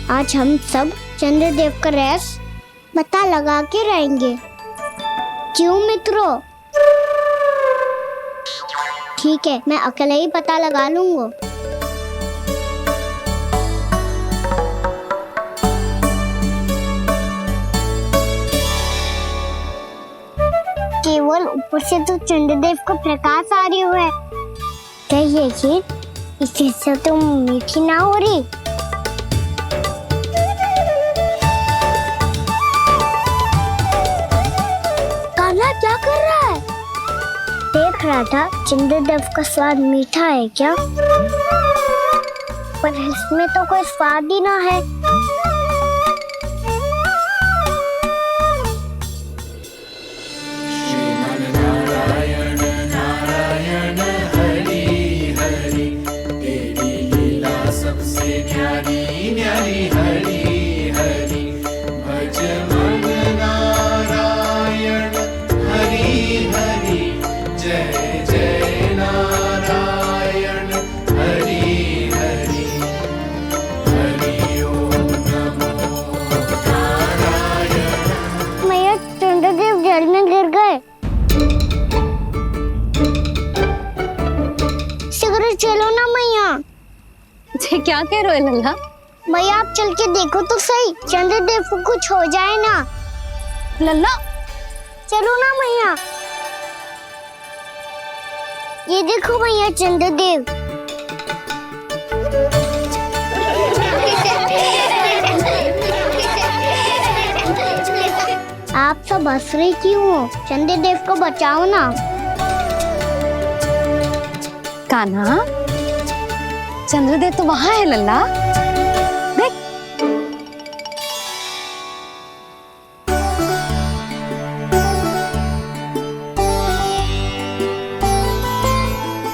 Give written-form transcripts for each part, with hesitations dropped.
आज हम सब चंद्रदेव का रहस्य पता लगा के रहेंगे। क्यों मित्रों? ठीक है, मैं अकेले ही पता लगा लूंगा। केवल ऊपर से तो चंद्रदेव का प्रकाश आ रही है। क्या ये खीर इससे तो मीठी ना हो रही? कान्हा क्या कर रहा है? देख रहा था चंद्रदेव का स्वाद मीठा है क्या, पर इसमें तो कोई स्वाद ही ना है। चलो ना मैया। क्या कह रहे हो लल्ला? मैया आप चल के देखो तो सही, चंद्रदेव को कुछ हो जाए ना। लल्ला चलो ना मैया। ये देखो मैया चंद्रदेव। आप सब हंस रही क्यों हो? चंद्रदेव को बचाओ ना। कान्हा, चंद्रदेव तो वहां है लल्ला, देख।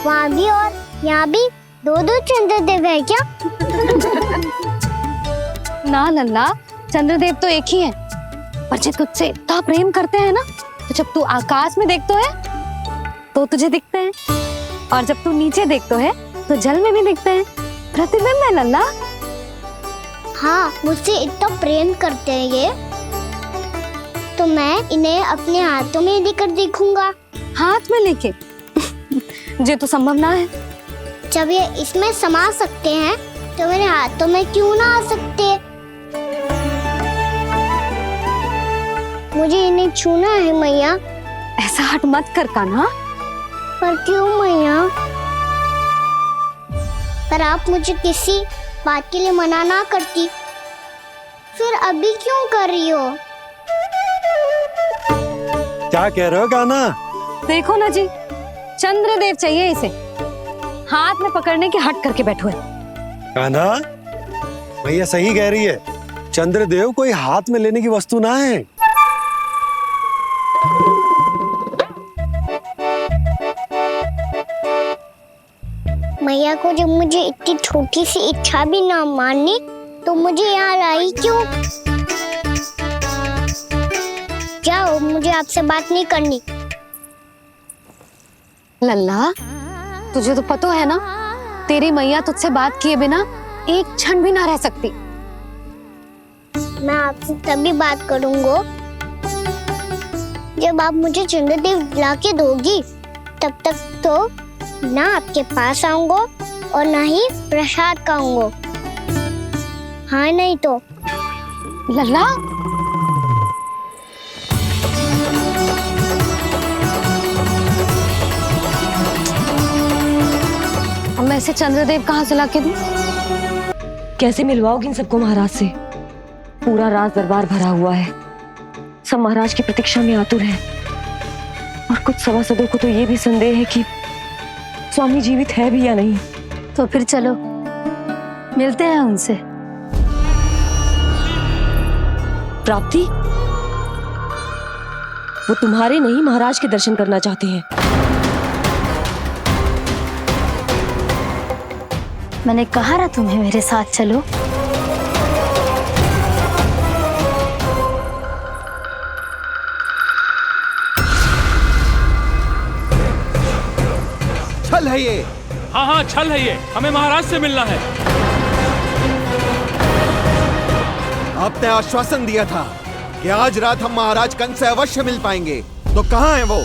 वहाँ भी और यहाँ भी दो चंद्रदेव है क्या? ना लल्ला, चंद्रदेव तो एक ही है। पर जब तुझसे इतना प्रेम करते हैं ना, तो जब तू आकाश में देखतो है तो तुझे दिखते हैं, और जब तू नीचे देखतो है तो जल में भी दिखते हैं। प्रतिबिंब है लल्ला। हाँ, मुझसे इतना प्रेम करते हैं ये, तो मैं इन्हें अपने हाथों में लेकर देखूंगा। हाथ में लेके? ये तो संभव ना है। जब ये इसमें समा सकते हैं तो मेरे हाथों में क्यों ना आ सकते? मुझे इन्हें छूना है मैया। ऐसा हट मत कर कान्हा। पर क्यों मैया? पर आप मुझे किसी बात के लिए मना ना करती, फिर अभी क्यों कर रही हो? क्या कह रहे हो कान्हा? देखो ना जी, चंद्रदेव चाहिए इसे, हाथ में पकड़ने के हट करके बैठो है। कान्हा, भैया सही कह रही है, चंद्रदेव कोई हाथ में लेने की वस्तु ना है। मैया को जब मुझे इतनी छोटी सी इच्छा भी ना माननी, तो मुझे यहाँ लाई क्यों? जाओ, मुझे आपसे बात नहीं करनी। लल्ला, तुझे तो पता है ना, तेरी मैया तुझसे बात किए बिना एक क्षण भी ना रह सकती। मैं आपसे तभी बात करूंगा जब आप मुझे चंद्रदेव ला के दोगी। तब तक तो ना आपके पास आऊंगा और ना ही प्रसाद खाऊंगा। हाँ नहीं तो? लल्ला, अब मैं इसे चंद्रदेव कहाँ से लाके दूं? कैसे मिलवाओगे इन सबको महाराज से? पूरा राज दरबार भरा हुआ है, सब महाराज की प्रतीक्षा में आतुर हैं। और कुछ सभासदों को तो ये भी संदेह है कि स्वामी जीवित है भी या नहीं। तो फिर चलो मिलते हैं उनसे। प्राप्ति, वो तुम्हारे नहीं महाराज के दर्शन करना चाहते हैं। मैंने कहा ना तुम्हें मेरे साथ चलो। छल है ये। हाँ हाँ, छल है ये, हमें महाराज से मिलना है। आपने आश्वासन दिया था कि आज रात हम महाराज कंस से अवश्य मिल पाएंगे, तो कहाँ है वो?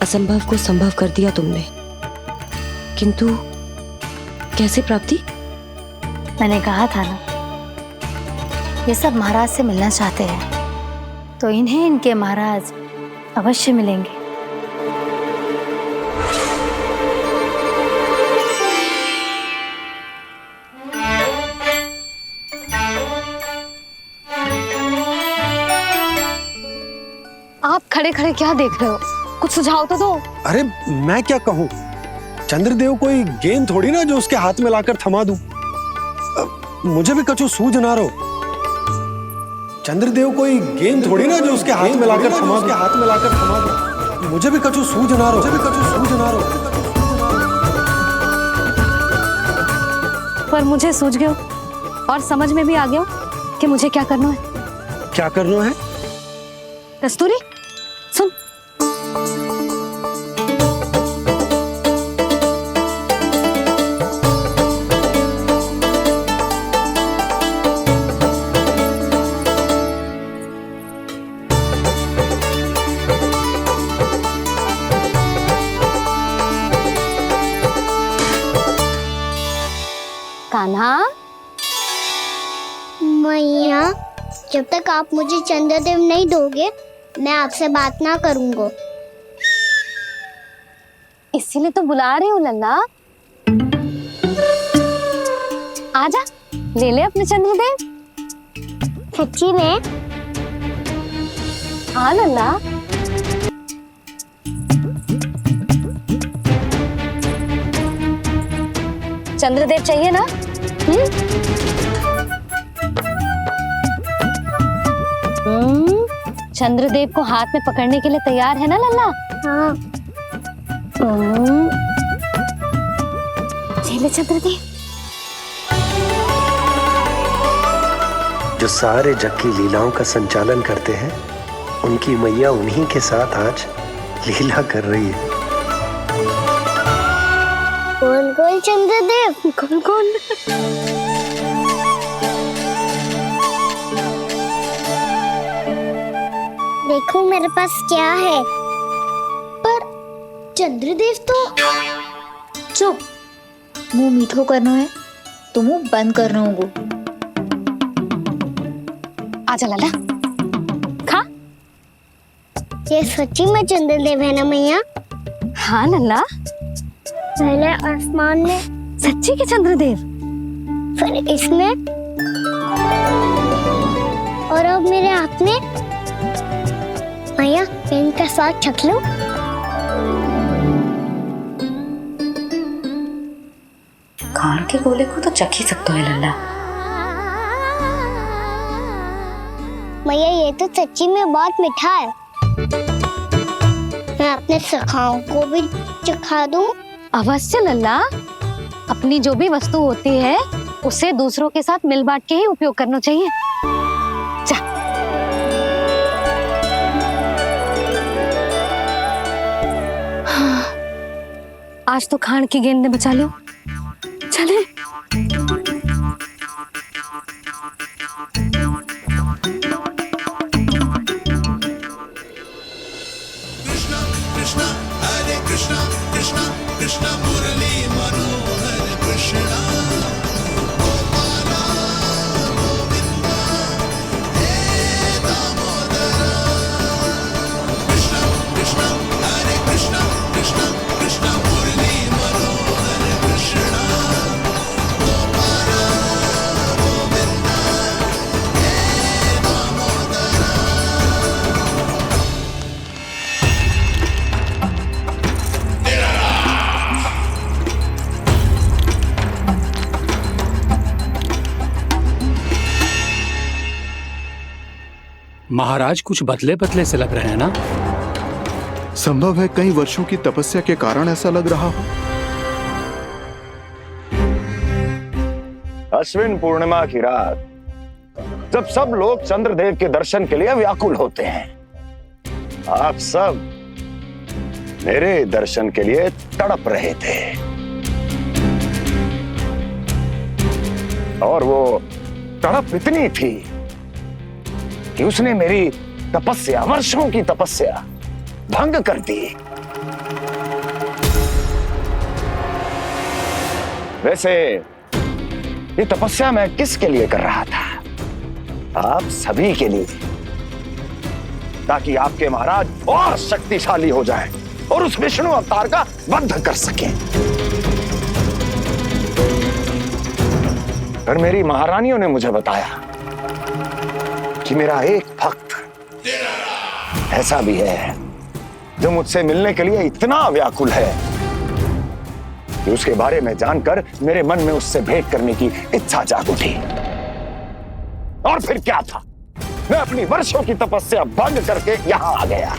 असंभव को संभव कर दिया तुमने, किंतु कैसे प्राप्ति? मैंने कहा था ना, ये सब महाराज से मिलना चाहते हैं, तो इन्हें इनके महाराज अवश्य मिलेंगे। आप खड़े खड़े क्या देख रहे हो? कुछ सुझाव तो दो। अरे मैं क्या कहूँ, चंद्रदेव कोई गेंद थोड़ी ना जो उसके हाथ में लाकर थमा दूं। मुझे भी कछु सूझ ना रहो। चंद्रदेव कोई गेंद थोड़ी ना जो उसके हाथ में लाकर थमा दूं। मुझे भी कछु सूझ ना रहो। पर मुझे सूझ गयो और समझ में भी आ गया कि मुझे क्या करना है। क्या करना है? कस्तूरी सुन, कान्हा। मैया, जब तक आप मुझे चंद्रदेव नहीं दोगे, मैं आपसे बात ना करूंगा। इसीलिए तो बुला रही हूँ लल्ला। आजा, ले ले अपने चंद्रदेव। सच्ची में? हाँ लल्ला। चंद्रदेव चाहिए ना? चंद्रदेव को हाथ में पकड़ने के लिए तैयार है ना लल्ला? हाँ। ले चंद्रदेव। जो सारे जग की लीलाओं का संचालन करते हैं, उनकी मैया उन्हीं के साथ आज लीला कर रही है। कौन कौन चंद्रदेव? कौन कौन? देखो मेरे पास क्या है। पर चंद्रदेव तो चुप, मुंह मीठो करना है तो मुंह बंद करना होगा। आजा लल्ला, खा। ये सच्ची में चंद्रदेव है ना मैया? हाँ लल्ला, पहले आसमान में, सच्ची के चंद्रदेव, फिर इसमें, और अब मेरे हाथ में। मैया, इनका स्वाद चख लो। खान के गोले को तो चख ही सकते है लल्ला। मैया, ये तो सच्ची में बहुत मीठा है। मैं अपने सखाओं को भी चखा दूं? अवश्य लल्ला। अपनी जो भी वस्तु होती है उसे दूसरों के साथ मिल बांट के ही उपयोग करना चाहिए। जा। हाँ, आज तो खान की गेंद ने बचा लो। चले। Krishna महाराज कुछ बदले बदले से लग रहे हैं ना। संभव है कई वर्षों की तपस्या के कारण ऐसा लग रहा हो। अश्विन पूर्णिमा की रात जब सब लोग चंद्रदेव के दर्शन के लिए व्याकुल होते हैं, आप सब मेरे दर्शन के लिए तड़प रहे थे। और वो तड़प इतनी थी कि उसने मेरी तपस्या, वर्षों की तपस्या भंग कर दी। वैसे ये तपस्या मैं किसके लिए कर रहा था? आप सभी के लिए, ताकि आपके महाराज और शक्तिशाली हो जाएं और उस विष्णु अवतार का वध कर सकें। पर मेरी महारानियों ने मुझे बताया कि मेरा एक भक्त ऐसा भी है जो मुझसे मिलने के लिए इतना व्याकुल है कि उसके बारे में जानकर मेरे मन में उससे भेंट करने की इच्छा जाग उठी। और फिर क्या था, मैं अपनी वर्षों की तपस्या भंग करके यहां आ गया।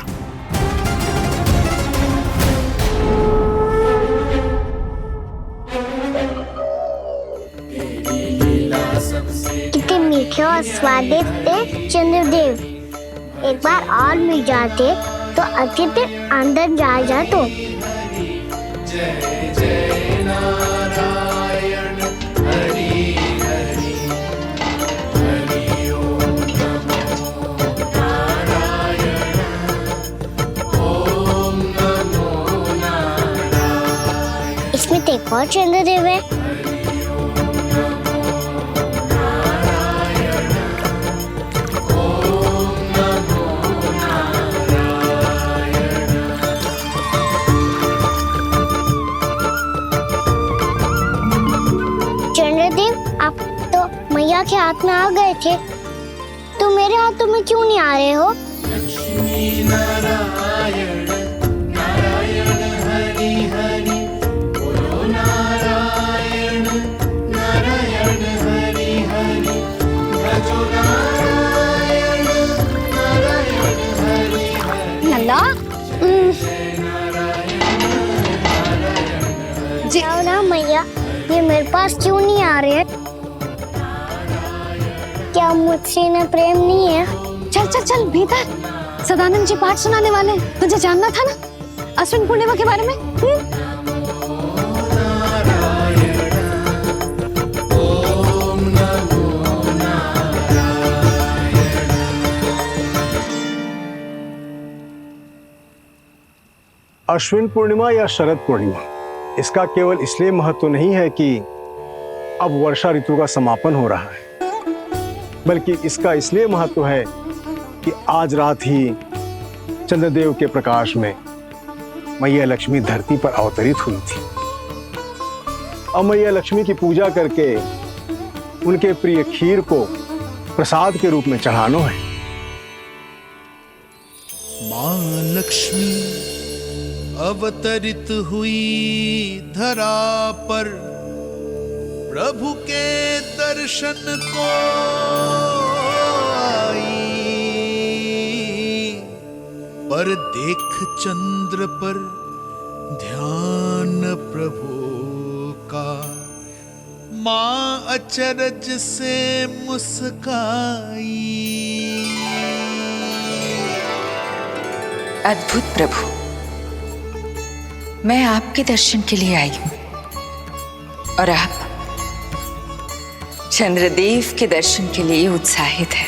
कितने मीठे और स्वादिष्ट थे चंद्रदेव। एक बार और मिल जाते तो अच्छे से अंदर जा तो। इसमें तो एक और चंद्रदेव है। चंद्रदेव, आप तो मैया के हाथ में आ गए थे, तो मेरे हाथों में क्यों नहीं आ रहे हो? लल्ला जी, जाओ ना मैया, ये मेरे पास क्यों नहीं आ रहे? क्या मुझसे इन्हें प्रेम नहीं है? चल चल चल भीतर, सदानंद जी पाठ सुनाने वाले हैं। तुझे जानना था ना अश्विन पूर्णिमा के बारे में? अश्विन पूर्णिमा या शरद पूर्णिमा, इसका केवल इसलिए महत्व नहीं है कि अब वर्षा ऋतु का समापन हो रहा है, बल्कि इसका इसलिए महत्व है कि आज रात ही चंद्रदेव के प्रकाश में मैया लक्ष्मी धरती पर अवतरित हुई थी। अब मैया लक्ष्मी की पूजा करके उनके प्रिय खीर को प्रसाद के रूप में चढ़ाना है। माँ लक्ष्मी अवतरित हुई धरा पर, प्रभु के दर्शन को आई, पर देख चंद्र पर ध्यान प्रभु का, माँ अचरज से मुस्काई। अद्भुत प्रभु, मैं आपके दर्शन के लिए आई हूं और आप चंद्रदेव के दर्शन के लिए उत्साहित है,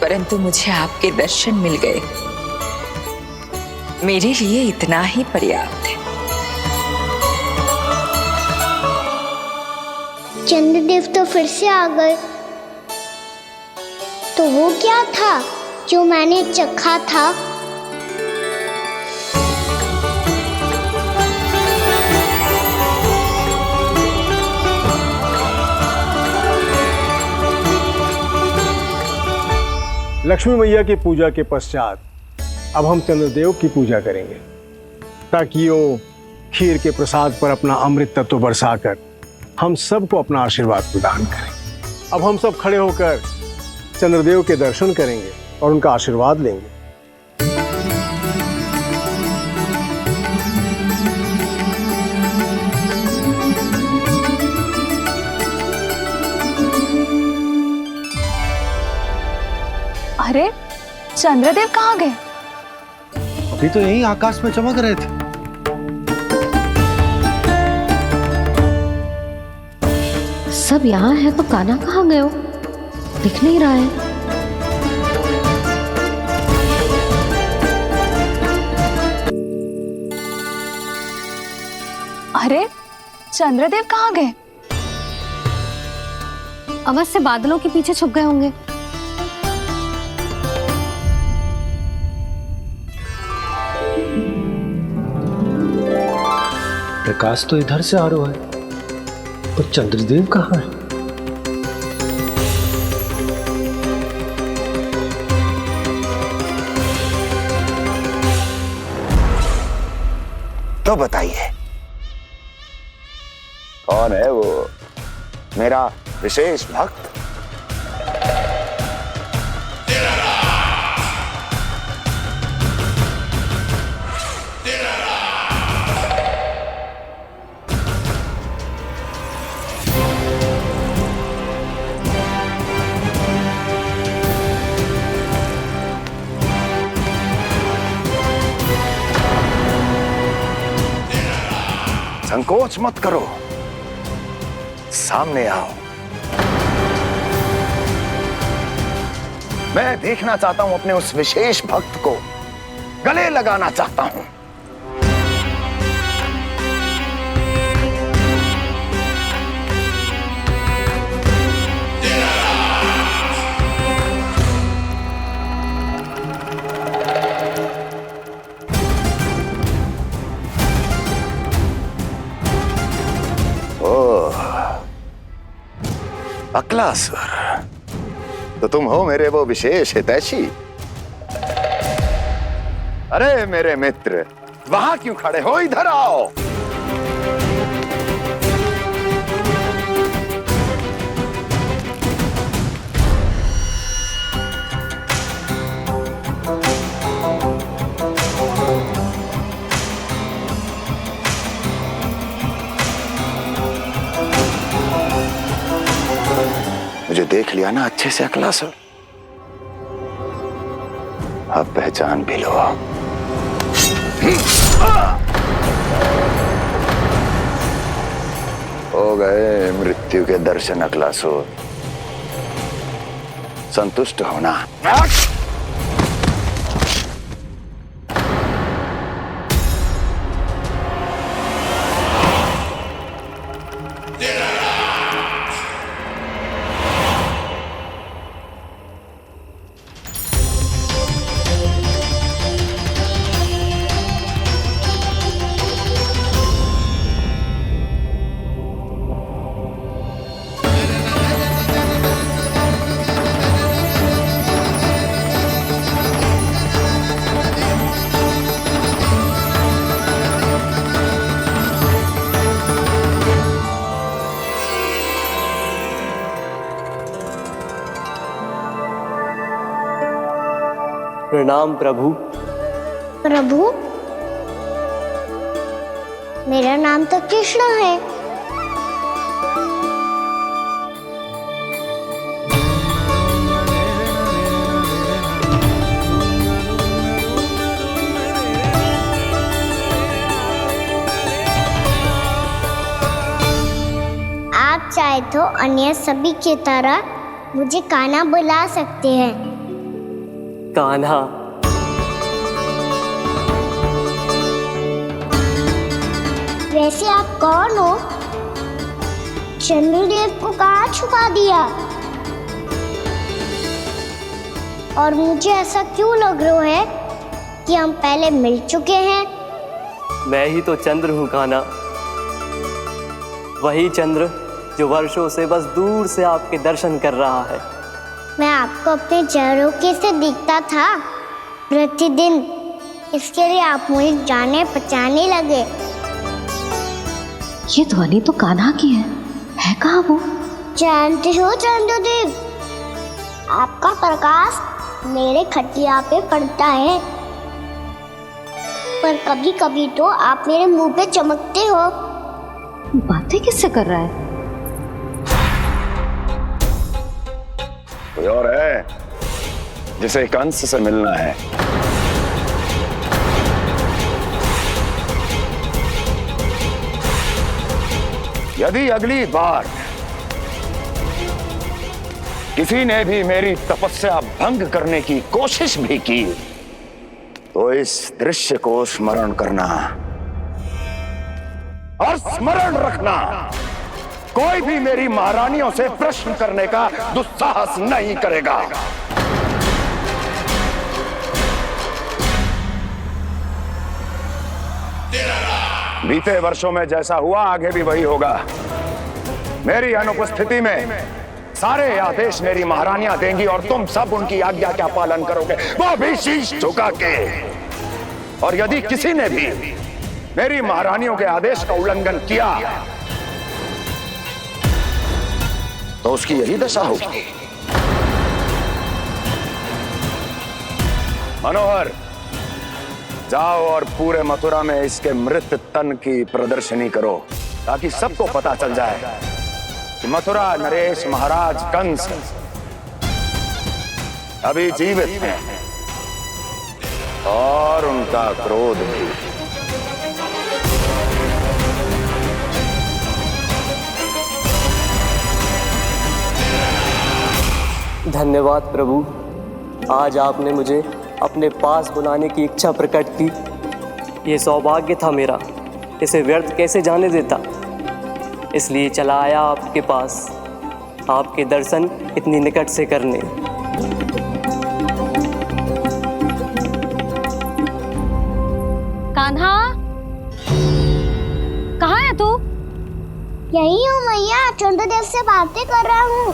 परंतु मुझे आपके दर्शन मिल गए, मेरे लिए इतना ही पर्याप्त है। चंद्रदेव तो फिर से आ गए। तो वो क्या था जो मैंने चखा था? लक्ष्मी मैया की पूजा के पश्चात अब हम चंद्रदेव की पूजा करेंगे, ताकि वो खीर के प्रसाद पर अपना अमृत तत्व बरसाकर हम सबको अपना आशीर्वाद प्रदान करें। अब हम सब खड़े होकर चंद्रदेव के दर्शन करेंगे और उनका आशीर्वाद लेंगे। अरे चंद्रदेव कहाँ गए? अभी तो यहीं आकाश में चमक रहे थे। सब यहाँ है तो कान्हा कहाँ गए हो? दिख नहीं रहा है। अरे चंद्रदेव कहाँ गए? अवश्य बादलों के पीछे छुप गए होंगे। प्रकाश तो इधर से आ रहा है, पर चंद्रदेव कहाँ है? तो बताइए कौन है वो मेरा विशेष भक्त? संकोच मत करो, सामने आओ। मैं देखना चाहता हूं अपने उस विशेष भक्त को, गले लगाना चाहता हूं। अक्लासुर, तो तुम हो मेरे वो विशेष हितैषी। अरे मेरे मित्र, वहां क्यों खड़े हो? इधर आओ। मुझे देख लिया ना अच्छे से अक्लासुर? अब पहचान भी लो। हो गए मृत्यु के दर्शन अक्लासुर, संतुष्ट होना। प्रणाम प्रभु। प्रभु, मेरा नाम तो कृष्ण है। आप चाहे तो अन्य सभी की तरह मुझे कान्हा बुला सकते हैं। कान्हा? वैसे आप कौन हो? चंद्रदेव को कहाँ छुपा दिया? और मुझे ऐसा क्यों लग रहा है कि हम पहले मिल चुके हैं? मैं ही तो चंद्र हूँ कान्हा, वही चंद्र जो वर्षों से बस दूर से आपके दर्शन कर रहा है। मैं आपको अपने झरोखे से दिखता था प्रतिदिन, इसके लिए आप मुझे जाने पहचाने लगे। ये ध्वनि तो कान्हा की है कहाँ वो? जानते हो चंद्रदेव, आपका प्रकाश मेरे खटिया पे पड़ता है, पर कभी कभी तो आप मेरे मुंह पे चमकते हो। बातें किससे कर रहा है? कोई और है जिसे कंस से मिलना है? यदि अगली बार किसी ने भी मेरी तपस्या भंग करने की कोशिश भी की तो इस दृश्य को स्मरण करना और स्मरण रखना, कोई भी मेरी महारानियों से प्रश्न करने का दुस्साहस नहीं करेगा। बीते वर्षों में जैसा हुआ आगे भी वही होगा। मेरी अनुपस्थिति में सारे आदेश मेरी महारानियां देंगी और तुम सब उनकी आज्ञा का पालन करोगे, वो भी शीश झुका के। और यदि किसी ने भी मेरी महारानियों के आदेश का उल्लंघन किया तो उसकी यही दशा होगी। मनोहर, जाओ और पूरे मथुरा में इसके मृत तन की प्रदर्शनी करो ताकि सबको पता चल जाए कि मथुरा नरेश महाराज कंस अभी जीवित हैं और उनका क्रोध भी। धन्यवाद प्रभु, आज आपने मुझे अपने पास बुलाने की इच्छा प्रकट की। ये सौभाग्य था मेरा, इसे व्यर्थ कैसे जाने देता। इसलिए चला आया आपके पास, आपके दर्शन इतनी निकट से करने। कान्हा, कहाँ है तू? यही हूँ मैया, चंद्रदेव से बातें कर रहा हूँ।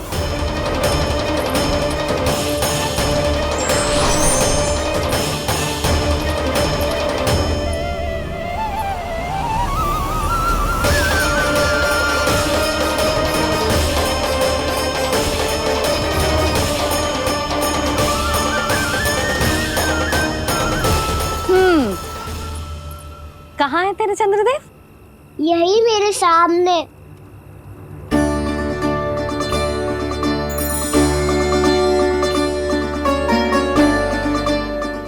कहाँ है तेरे चंद्रदेव? यही मेरे सामने।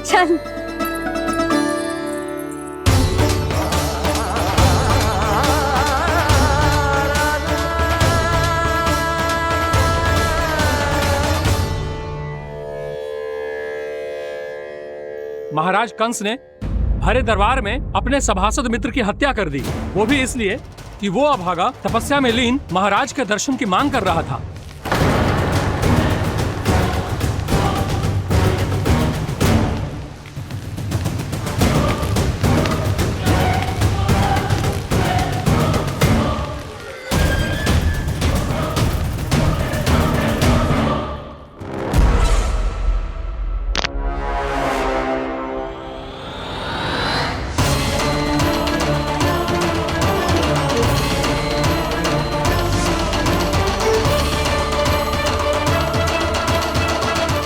चल। महाराज कंस ने भरे दरबार में अपने सभासद मित्र की हत्या कर दी, वो भी इसलिए कि वो अभागा तपस्या में लीन महाराज के दर्शन की मांग कर रहा था।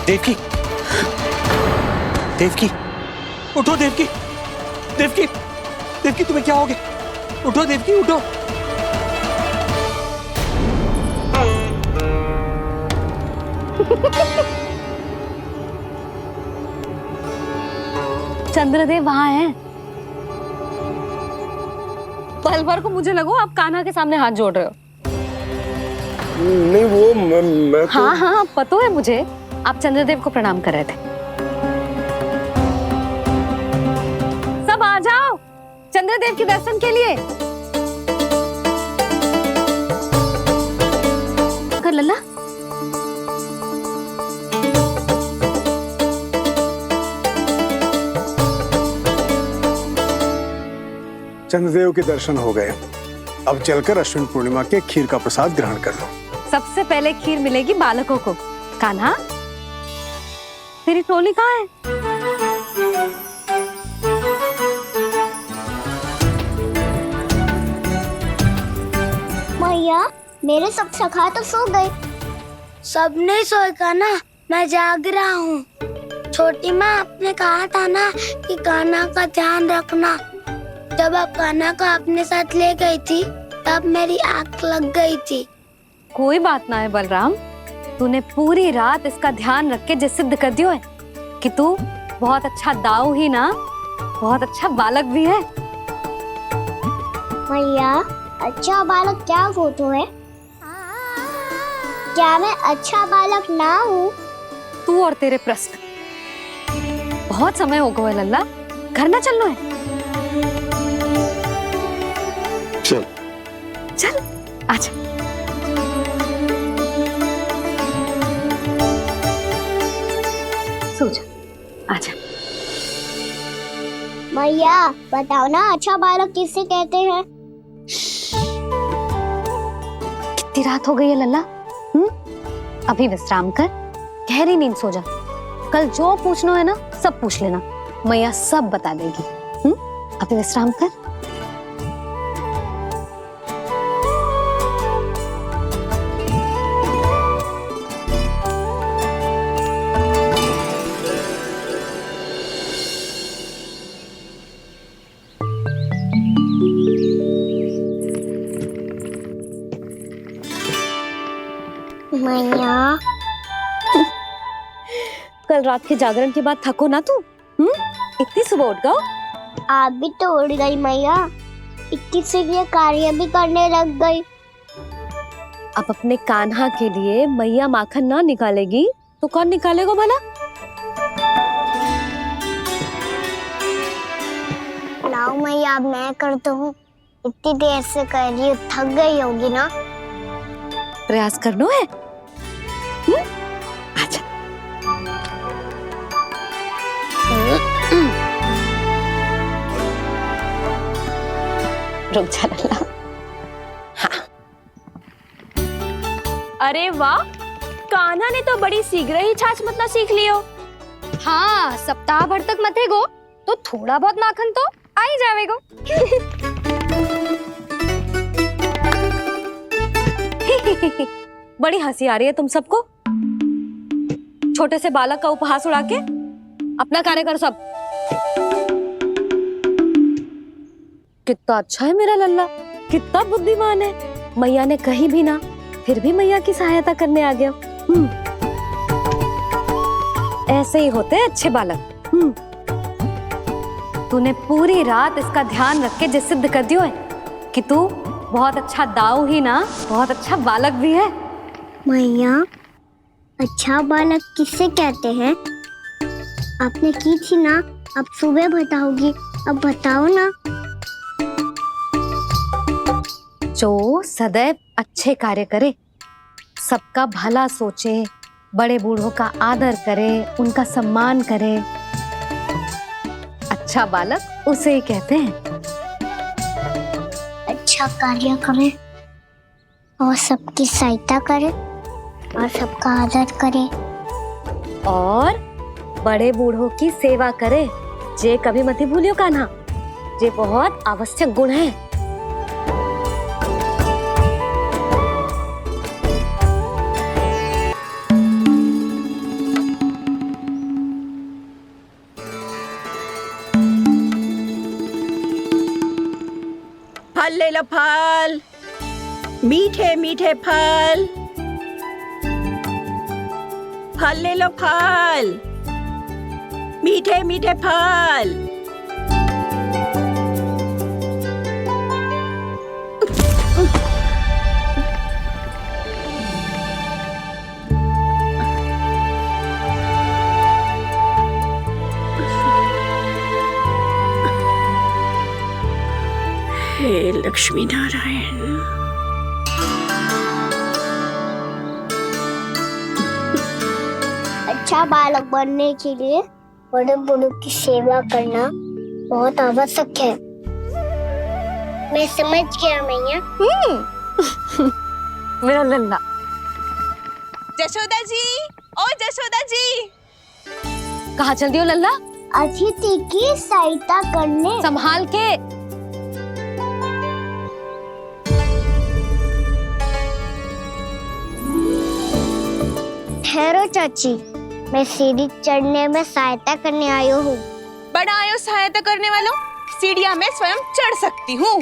देवकी, देवकी, उठो देवकी, देवकी, देवकी तुम्हें क्या हो गया? उठो देवकी, उठो। चंद्रदेव वहां हैं। पल भर को मुझे लगो आप कान्हा के सामने हाथ जोड़ रहे हो। नहीं, वो मैं तो... हाँ हाँ, पता है मुझे, आप चंद्रदेव को प्रणाम कर रहे थे। सब आ जाओ चंद्रदेव के दर्शन के लिए। कर लल्ला। चंद्रदेव के दर्शन हो गए, अब चलकर अश्विन पूर्णिमा के खीर का प्रसाद ग्रहण कर लो। सबसे पहले खीर मिलेगी बालकों को। कान्हा, तेरी टोली कहाँ है? मैया, मेरे सब सखा तो सो गए। सब नहीं सोए कान्हा, मैं जाग रहा हूँ। छोटी माँ, आपने कहा था ना कि कान्हा का ध्यान रखना। जब आप कान्हा को अपने साथ ले गई थी तब मेरी आँख लग गई थी। कोई बात ना है बलराम, तूने पूरी रात इसका ध्यान रख के जिस सिद्ध कर दियो है कि तू बहुत अच्छा दाऊ ही ना, बहुत अच्छा बालक भी है। भैया, अच्छा बालक क्या फोटो है? क्या मैं अच्छा बालक ना हूँ? तू और तेरे प्रश्न। बहुत समय हो गया लल्ला, घर ना चलना है। चल चल आजा। सो जा, आजा। भैया बताओ ना, अच्छा बालक किसे कहते हैं? कितनी रात हो गई है लल्ला? अभी विश्राम कर, गहरी नींद सो जा। कल जो पूछना है ना सब पूछ लेना, मैया सब बता देगी। अभी विश्राम कर। मैया, कल रात के जागरण के बाद थको ना तू? इतनी सुबह उठ गओ? आप भी तो उड़ गई मैया, इतनी से लिए कार्य भी करने लग गई। अब अपने कान्हा के लिए मैया माखन ना निकालेगी तो कौन निकालेगा भला? लाओ मैया, अब मैं करता हूँ। इतनी देर से कर रही हूँ, थक गई होगी ना। प्रयास करना है। आजा। रुक जा लल्ला। हाँ। अरे वाह, कान्हा ने तो बड़ी शीघ्र ही छाछ मतना सीख लियो। हाँ, सप्ताह भर तक मते गो तो थोड़ा बहुत माखन तो आ ही जावेगो। बड़ी हंसी आ रही है तुम सबको। छोटे से बालक का उपहास उड़ा के अपना कार्य करो सब। कितना अच्छा है मेरा लल्ला, कितना बुद्धिमान है। मैया ने कही भी ना, फिर भी मैया की सहायता करने आ गया। ऐसे ही होते हैं अच्छे बालक। तूने पूरी रात इसका ध्यान रख के जिस सिद्ध कर दियो है कि तू बहुत अच्छा दाऊ ही ना, बहुत अच्छा बालक भी है। मैया, अच्छा बालक किसे कहते हैं? आपने की थी ना, अब सुबह बताओगी। अब बताओ ना। जो सदैव अच्छे कार्य करे, सबका भला सोचे, बड़े बूढ़ों का आदर करे, उनका सम्मान करे, अच्छा बालक उसे ही कहते हैं। अच्छा कार्य करे और सबकी सहायता करे और सबका आदर करे और बड़े बूढ़ों की सेवा करे। जे कभी मत भूलियो कान्हा, जे बहुत आवश्यक गुण है। फल ले लो, फल, मीठे मीठे फल। फल ले लो, फल, मीठे मीठे फल। हे लक्ष्मी नारायण। अच्छा बालक बनने के लिए बड़े बूढ़ों की सेवा करना बहुत आवश्यक है। मैं समझ गया मैया। मेरा लल्ला। जशोदा जी, ओ जशोदा जी। कहाँ चल दियो लल्ला? अतिथि की सहायता करने। संभाल के। ठहरो चाची, मैं सीढ़ी चढ़ने में सहायता करने आई हूँ। बड़ा आयो सहायता करने वालों, सीढ़ियां मैं स्वयं चढ़ सकती हूँ।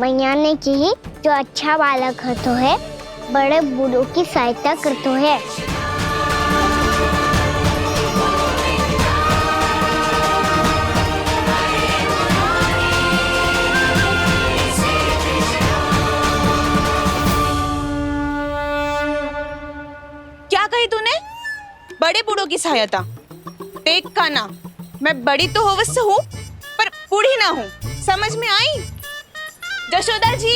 मैया ने की जो अच्छा बालक होतो है बड़े बूढ़ों की सहायता करतो है। क्या कही तूने? बड़े बूढ़ों की सहायता? देख काना, मैं बड़ी तो अवश्य हूँ पर बूढ़ी ना हूँ, समझ में आई? जशोदा जी,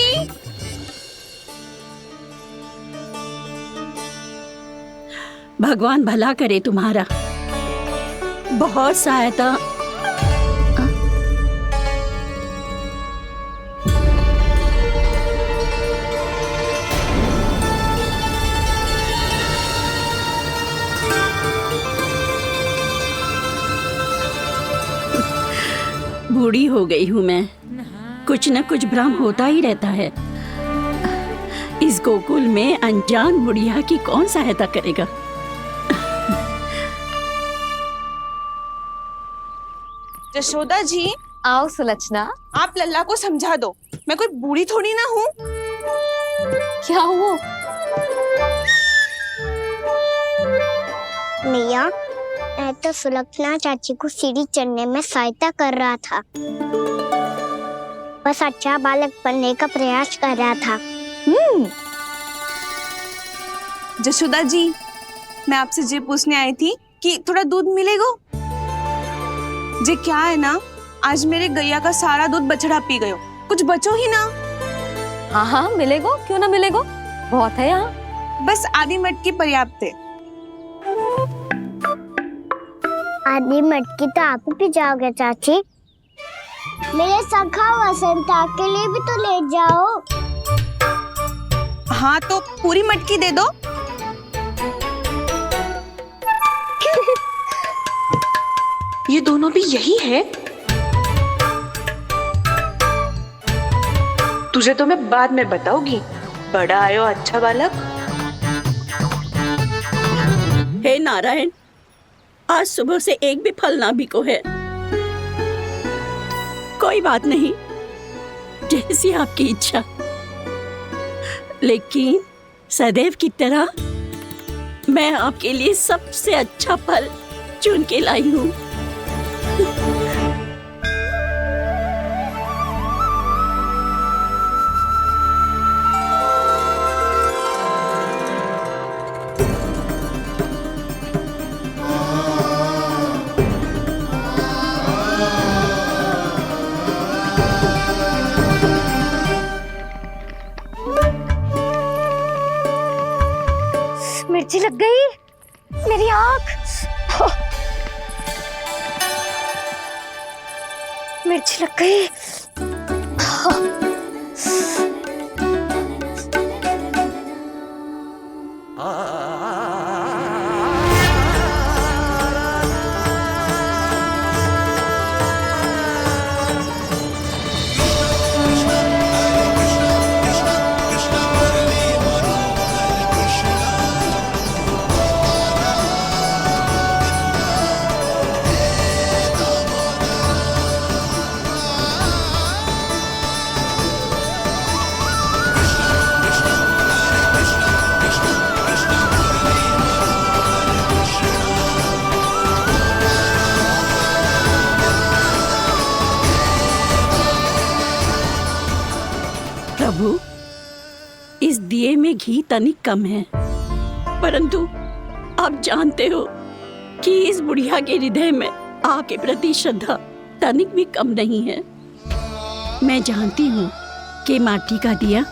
भगवान भला करे तुम्हारा। बहुत सहायता। बूढ़ी हो गई हूँ मैं, कुछ न कुछ भ्रम होता ही रहता है। इस गोकुल में अनजान बुढ़िया की कौन सहायता करेगा? जशोदा जी, आओ सुलक्षणा। आप लल्ला को समझा दो, मैं कोई बूढ़ी थोड़ी ना हूँ। क्या हुआ? मैया, मैं तो सुलक्षणा चाची को सीढ़ी चढ़ने में सहायता कर रहा था, बस अच्छा बालक बनने का प्रयास कर रहा था। जशोदा जी, मैं आपसे ये पूछने आई थी कि थोड़ा दूध मिलेगा? जे क्या है ना, आज मेरे गैया का सारा दूध बछड़ा पी गयो, कुछ बचो ही ना। हाँ हाँ मिलेगा, क्यों ना मिलेगा, बहुत है यहाँ। बस आधी मटकी पर्याप्त है। आधी मटकी तो आप ही पी जाओगे चाची, मेरे सखा वसंता के लिए भी तो ले जाओ। हाँ तो पूरी मटकी दे दो। ये दोनों भी यही है? तुझे तो मैं बाद में बताऊंगी। बड़ा आयो अच्छा बालक। हे नारायण, आज सुबह से एक भी फल ना बिको है। कोई बात नहीं, जैसी आपकी इच्छा, लेकिन सदैव की तरह मैं आपके लिए सबसे अच्छा फल चुन के लाई हूँ। मिर्ची लग गई मेरी आँख। मिर्ची लग गई। दिए में घी तनिक कम है, परंतु आप जानते हो कि इस बुढ़िया के हृदय में आपके प्रति श्रद्धा तनिक भी कम नहीं है। मैं जानती हूँ कि माटी का दिया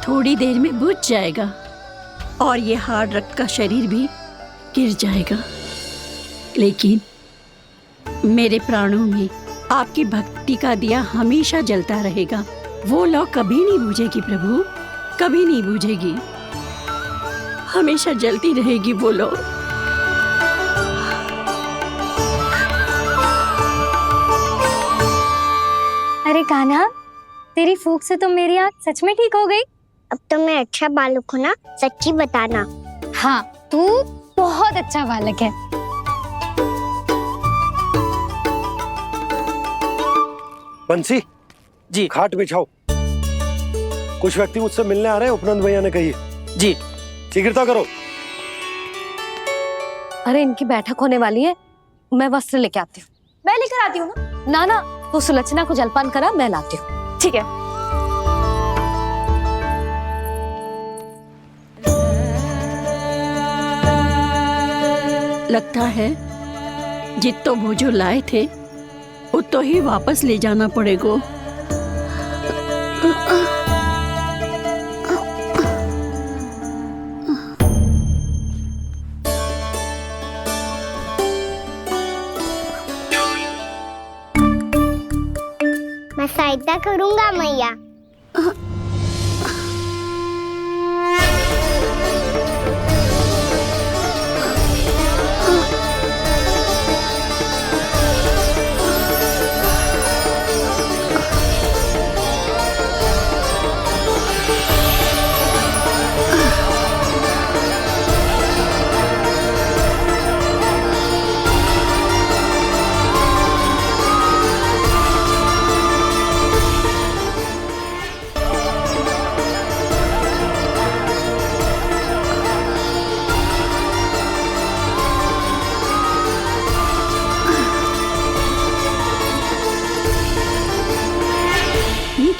थोड़ी देर में बुझ जाएगा और ये हार्ड रक्त का शरीर भी गिर जाएगा, लेकिन मेरे प्राणों में आपकी भक्ति का दिया हमेशा जलता रहेगा। वो लौ कभी नहीं बुझेगी प्रभु, कभी नहीं बुझेगी, हमेशा जलती रहेगी वो लौ। अरे कान्हा, तेरी फूंक से तो मेरी आँख सच में ठीक हो गई। अब तो मैं अच्छा बालक हूँ ना, सच्ची बताना। हाँ, तू बहुत अच्छा बालक है। बंसी जी, खाट बिछाओ। कुछ व्यक्ति मुझसे मिलने आ रहे हैं, उपनंद भैया ने कही है। जी, शीघ्रता करो। अरे इनकी बैठक होने वाली है, मैं वस्त्र लेके आती हूँ। मैं लेकर आती हूँ ना। ना ना, तो सुलक्षणा को जलपान करा, मैं लाती हूँ। ठीक है। लगता है जितो वो जो लाए थे उतो ही वापस ले जाना पड़ेगा। मैं सहायता करूंगा मैया।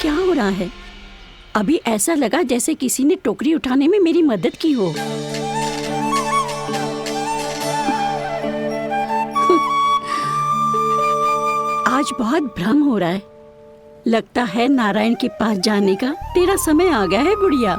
क्या हो रहा है? अभी ऐसा लगा जैसे किसी ने टोकरी उठाने में मेरी मदद की हो। आज बहुत भ्रम हो रहा है। लगता है नारायण के पास जाने का तेरा समय आ गया है बुढ़िया।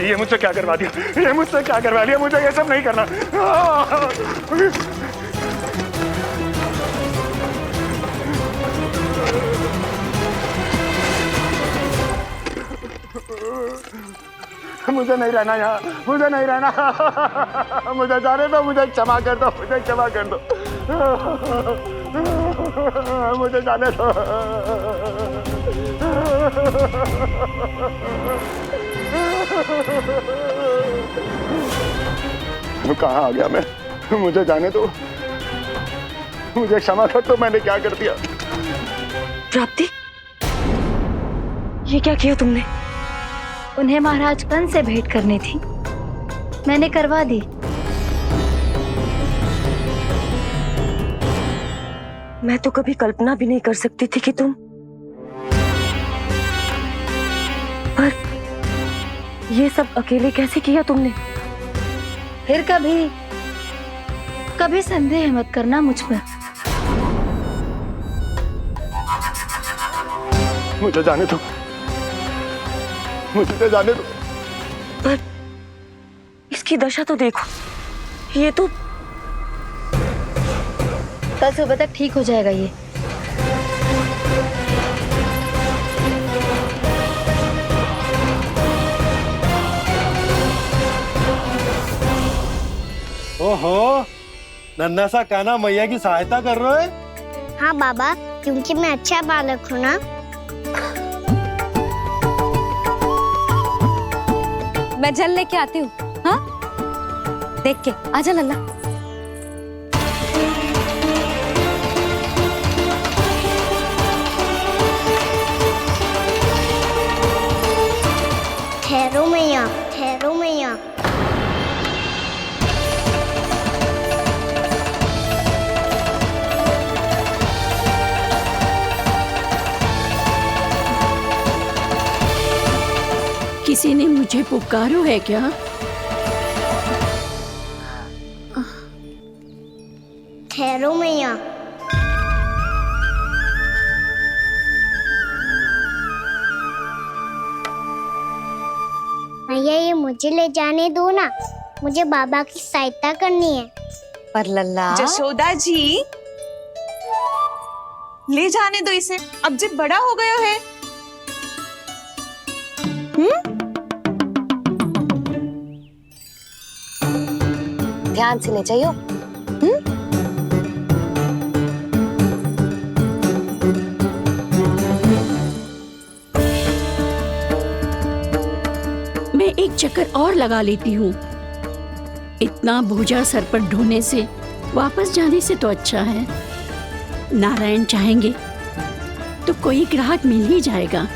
ये मुझसे क्या करवा दिया, ये मुझसे क्या करवा दिया, मुझे ये सब नहीं करना। मुझे नहीं रहना यहाँ, मुझे नहीं रहना, मुझे जाने दो, मुझे क्षमा कर दो, मुझे क्षमा कर दो, मुझे जाने दो। कहाँ आ गया मैं? मुझे जाने दो, मुझे क्षमा कर दो, मैंने क्या कर दिया? प्राप्ति, ये क्या किया तुमने? उन्हें महाराज कंस से भेंट करनी थी, मैंने करवा दी। मैं तो कभी कल्पना भी नहीं कर सकती थी कि तुम, पर ये सब अकेले कैसे किया तुमने? फिर कभी कभी संदेह मत करना मुझ पर। मुझे जाने दो, मुझे जाने दो। पर इसकी दशा तो देखो, ये तो कल सुबह तक ठीक हो जाएगा ये। ओहो, नन्हा सा कान्हा मैया की सहायता कर रहे हो? हाँ बाबा, क्योंकि मैं अच्छा बालक हूँ ना। मैं जल लेके आती हूँ। हाँ, देख के आजा लल्ला। ठहरो मैया, ठहरो मैया। किसी ने मुझे पुकारो है क्या? ठहरो मैया। मैया, ये मुझे ले जाने दो ना, मुझे बाबा की सहायता करनी है। पर लल्ला। जशोदा जी, ले जाने दो इसे, अब जब बड़ा हो गया है। ध्यान से ले जाइयो। मैं एक चक्कर और लगा लेती हूँ। इतना बोझा सर पर ढोने से वापस जाने से तो अच्छा है। नारायण चाहेंगे तो कोई ग्राहक मिल ही जाएगा।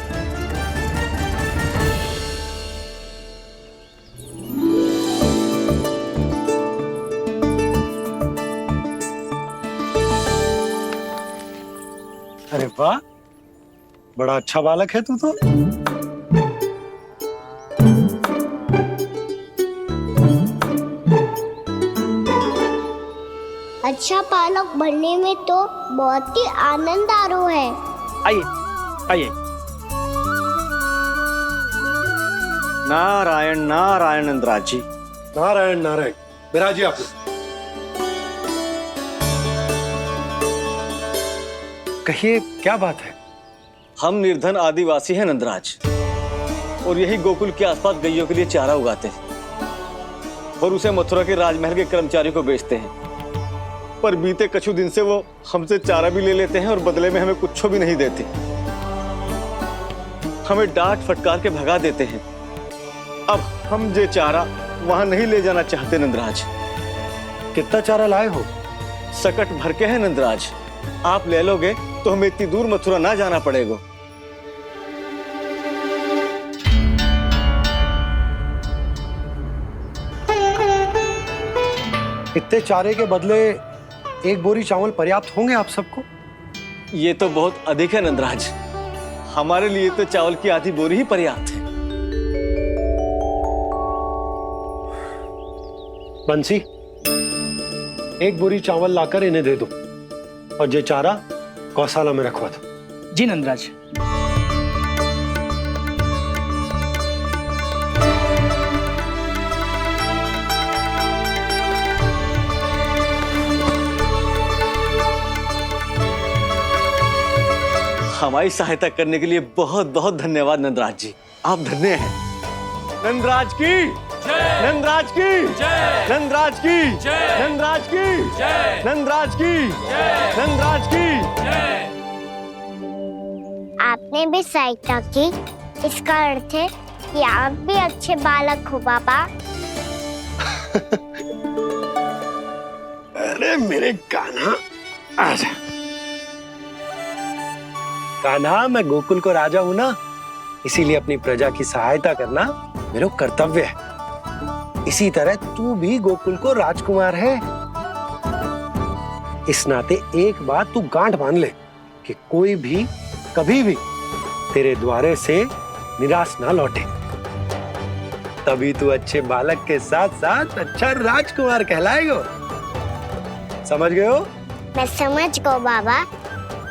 अरे वाह, बड़ा अच्छा बालक है तू तो। अच्छा बालक बनने में तो बहुत ही आनंद आ रहा है। आइए आइए। नारायण नारायण नंदराज जी। नारायण नारायण। बिराजी आप। कहिए क्या बात है? हम निर्धन आदिवासी हैं नंदराज, और यही गोकुल के आसपास गैयों के लिए चारा उगाते हैं और उसे मथुरा के राजमहल के कर्मचारियों को बेचते हैं। पर बीते कुछ दिन से वो हमसे चारा भी ले लेते हैं और बदले में हमें कुछ भी नहीं देते। हमें डांट फटकार के भगा देते हैं। अब हम ये चारा वहां नहीं ले जाना चाहते नंदराज। कितना चारा लाए हो? सकट भर के है नंदराज। आप ले लोगे तो हमें इतनी दूर मथुरा ना जाना पड़ेगा। इतने चारे के बदले एक बोरी चावल पर्याप्त होंगे आप सबको? ये तो बहुत अधिक है नंदराज। हमारे लिए तो चावल की आधी बोरी ही पर्याप्त है। बंसी, एक बोरी चावल लाकर इन्हें दे दो और ये चारा गौशाला में रखवा दो। जी नंदराज। हमारी सहायता करने के लिए बहुत बहुत धन्यवाद नंदराज जी। आप धन्य हैं। नंदराज की जय, नंदराज की जय, नंदराज की जय, नंदराज की जय, नंदराज की जय, नंदराज की जय। आपने भी सहायता की, इसका अर्थ है कि आप भी अच्छे बालक हो बाबा। अरे मेरे कान्हा, आजा। कान्हा, मैं गोकुल को राजा हूं ना, इसीलिए अपनी प्रजा की सहायता करना मेरा कर्तव्य है। इसी तरह तू भी गोकुल को राजकुमार है। इस नाते एक बात तू गांठ बांध ले कि कोई भी कभी भी तेरे द्वारे से निराश ना लौटे। तभी तू अच्छे बालक के साथ साथ अच्छा राजकुमार कहलाएगा। समझ गए हो? मैं समझ गया बाबा।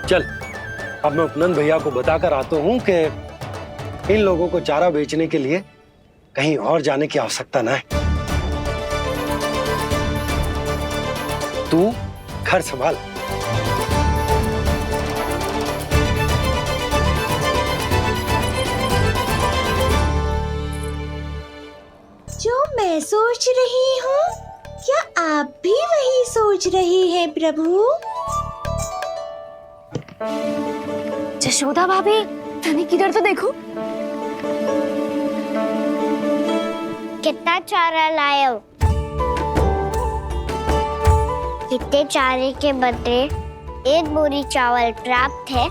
चल, अब मैं उपनंद भैया को बताकर आता हूँ कि इन लोगों को चारा बेचने के लिए कहीं और जाने की आवश्यकता ना है। तू घर संभाल। जो मैं सोच रही हूँ, क्या आप भी वही सोच रही हैं प्रभु? जशोदा भाभी, तनिक इधर तो देखो। कितना चारा लाए हो? कितने चारे के बदले 1 बोरी चावल प्राप्त है।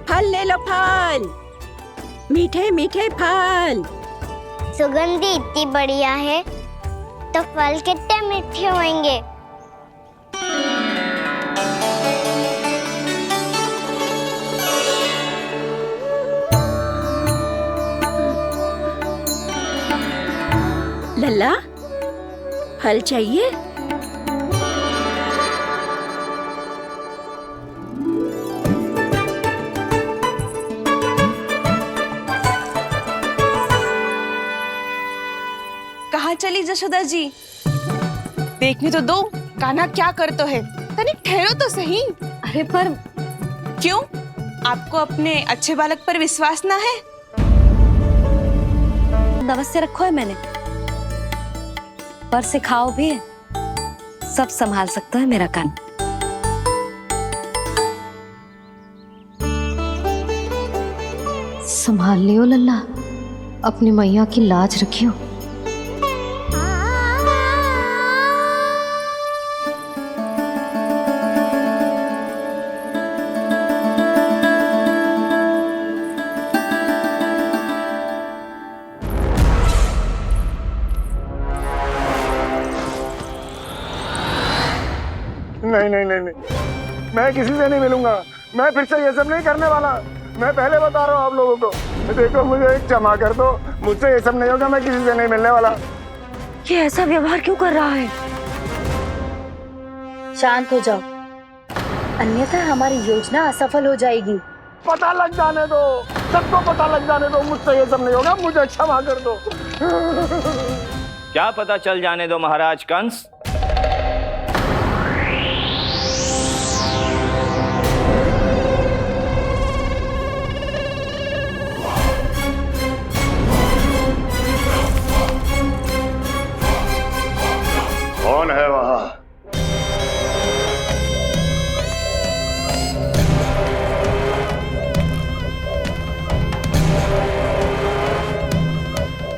फल ले लो, फल, मीठे मीठे फल। सुगंधी इतनी बढ़िया है तो फल कितने मीठे होंगे। लल्ला, फल चाहिए? कहाँ चली जशोदा जी? देखने तो दो कान्हा क्या करते है। तनिक ठहरो तो सही। अरे पर क्यों? आपको अपने अच्छे बालक पर विश्वास ना है? अवश्य रखो है मैंने, पर सिखाओ भी है। सब संभाल सकता है मेरा कान। संभाल लियो लल्ला, अपनी मैया की लाज रखियो। नहीं नहीं नहीं नहीं, मैं किसी से नहीं मिलूंगा। मैं फिर से ये सब नहीं करने वाला। मैं पहले बता रहा हूँ आप लोगों को। देखो, मुझे एक क्षमा कर दो, मुझसे ये सब नहीं होगा। मैं किसी से नहीं मिलने वाला। ये ऐसा व्यवहार क्यों कर रहा है? शांत हो जाओ, अन्यथा हमारी योजना असफल हो जाएगी। पता लग जाने दो, सबको पता लग जाने दो। मुझसे ये सब नहीं होगा, मुझे क्षमा कर दो। क्या पता चल जाने दो महाराज कंस? कौन है वहां?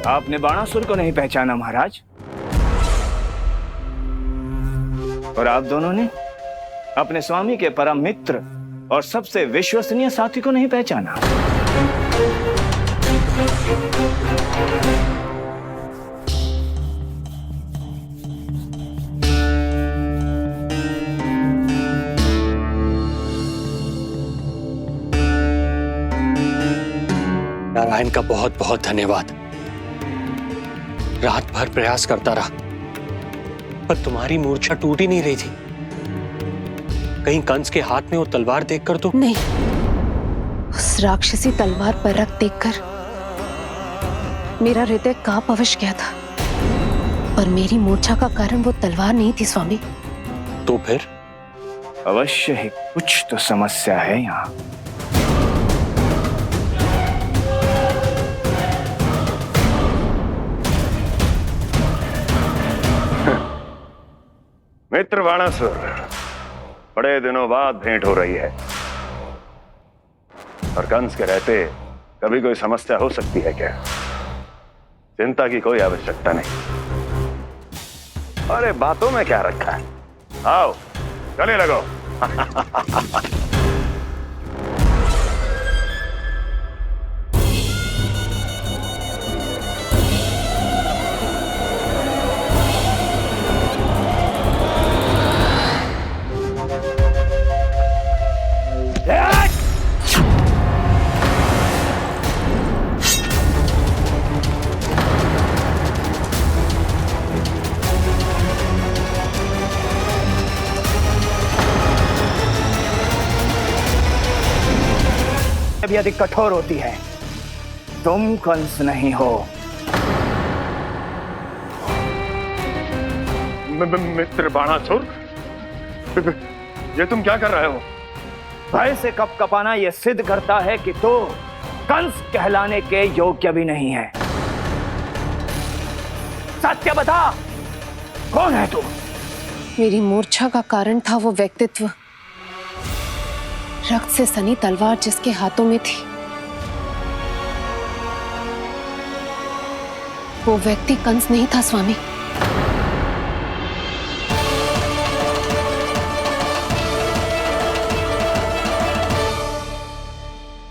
आपने बाणासुर को नहीं पहचाना महाराज, और आप दोनों ने अपने स्वामी के परम मित्र और सबसे विश्वसनीय साथी को नहीं पहचाना। नारायण का बहुत बहुत धन्यवाद। रात भर प्रयास करता रहा, पर तुम्हारी मूर्छा टूट ही नहीं रही थी। कहीं कंस के हाथ में वो तलवार देखकर तो नहीं, उस राक्षसी तलवार पर रख देखकर मेरा हृदय कांप अवश्य गया था, पर मेरी मूर्छा का कारण वो तलवार नहीं थी स्वामी। तो फिर? अवश्य ही कुछ तो समस्या है यहाँ। मित्र बाणासुर, बड़े दिनों बाद भेंट हो रही है, और कंस के रहते कभी कोई समस्या हो सकती है क्या? चिंता की कोई आवश्यकता नहीं। अरे बातों में क्या रखा है, आओ गले लगो। भी अधिक कठोर होती है। तुम कंस नहीं हो। मित्र बाणासुर, ये तुम क्या कर रहे हो? भय से कपकपाना यह सिद्ध करता है कि तो कंस कहलाने के योग्य भी नहीं है। सत्य बता, कौन है तुम? मेरी मूर्छा का कारण था वो व्यक्तित्व, रक्त से सनी तलवार जिसके हाथों में थी। वो व्यक्ति कंस नहीं था स्वामी।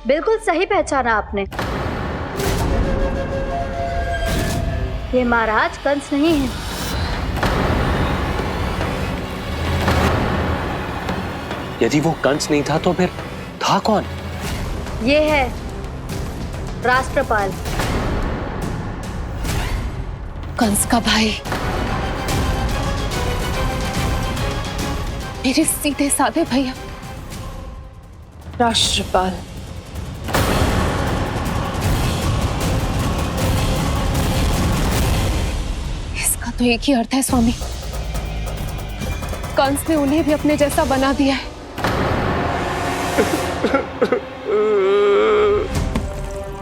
बिल्कुल सही पहचाना आपने। ये महाराज कंस नहीं है। यदि वो कंस नहीं था तो फिर था कौन? ये है राष्ट्रपाल, कंस का भाई, मेरे सीधे साधे भैया राष्ट्रपाल। इसका तो एक ही अर्थ है स्वामी, कंस ने उन्हें भी अपने जैसा बना दिया है।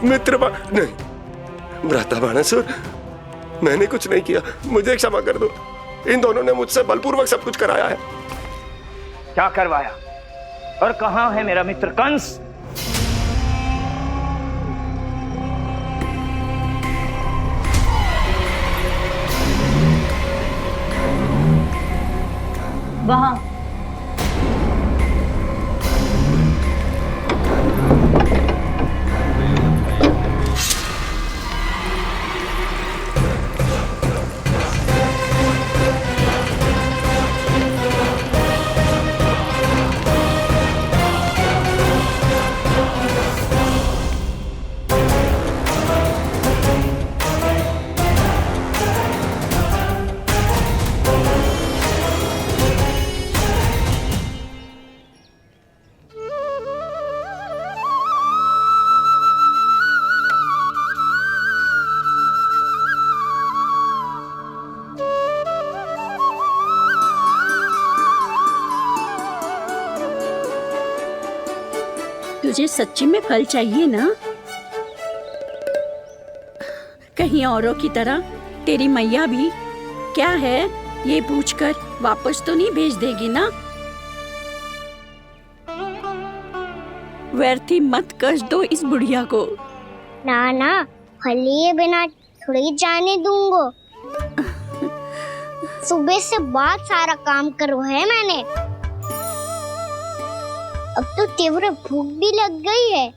मित्र नहीं, भ्राता बाणासुर, मैंने कुछ नहीं किया, मुझे क्षमा कर दो। इन दोनों ने मुझसे बलपूर्वक सब कुछ कराया है। क्या करवाया और कहाँ है मेरा मित्र कंस? वहां। तुझे सच्ची में फल चाहिए ना? कहीं औरों की तरह तेरी मैया भी क्या है ये पूछकर वापस तो नहीं भेज देगी ना? व्यर्थ ही मत कष्ट दो इस बुढ़िया को। ना ना, फल लिए बिना थोड़ी जाने दूंगो। सुबह से बहुत सारा काम करो है मैंने, अब तो तीव्र भूख भी लग गई है।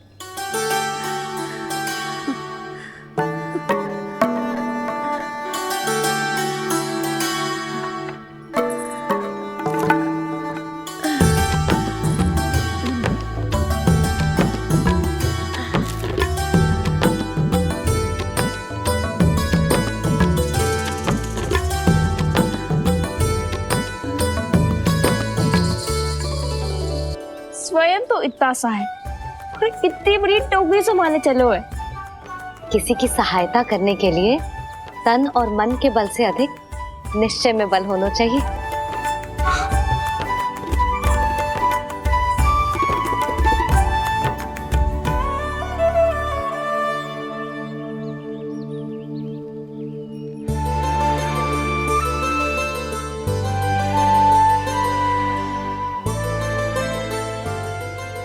स्वयं तो इतना सा है और इतनी बड़ी टोकरी संभाले चलो है। किसी की सहायता करने के लिए तन और मन के बल से अधिक निश्चय में बल होना चाहिए।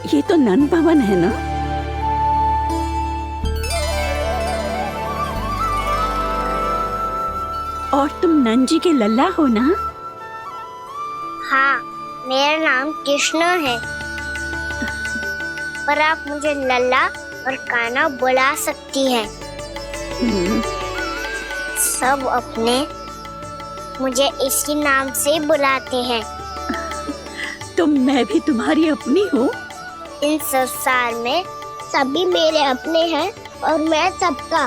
ये तो नन भवन है ना? और तुम नन जी के लल्ला हो ना? हाँ, मेरा नाम कृष्ण है, पर आप मुझे लल्ला और कान्हा बुला सकती हैं। सब अपने मुझे इसी नाम से बुलाते हैं। तो मैं भी तुम्हारी अपनी हूँ। इस संसार में सभी मेरे अपने हैं और मैं सबका।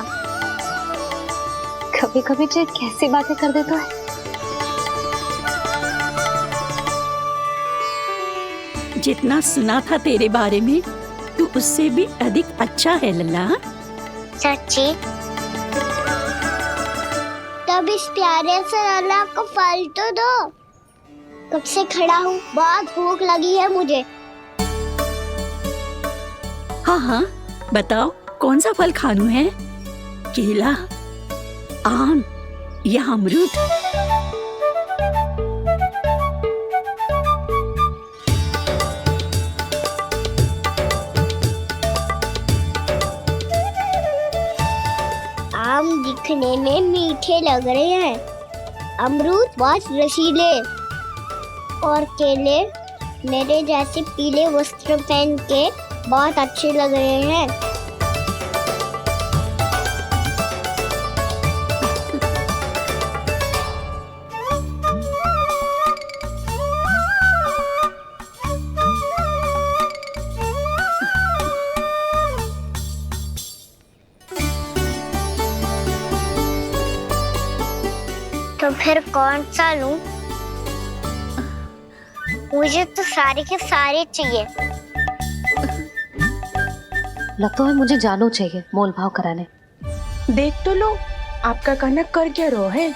कभी कभी जो कैसी बातें कर देता है। जितना सुना था तेरे बारे में तू उससे भी अधिक अच्छा है लल्ला। सच्ची? तब इस प्यारे से लल्ला को फल तो दो। कब से खड़ा हूँ, बहुत भूख लगी है मुझे। हाँ हाँ, बताओ कौन सा फल खानू है? केला, आम या अमरूद? दिखने में मीठे लग रहे हैं। अमरूद बहुत रसीले और केले मेरे जैसे पीले वस्त्र पहन के बहुत अच्छे लग रहे हैं। तो फिर कौन सा लूं? मुझे तो सारे के सारे चाहिए। लगता है मुझे जानो चाहिए मोल भाव कराने। देख तो लो आपका कहना कर क्या रो है,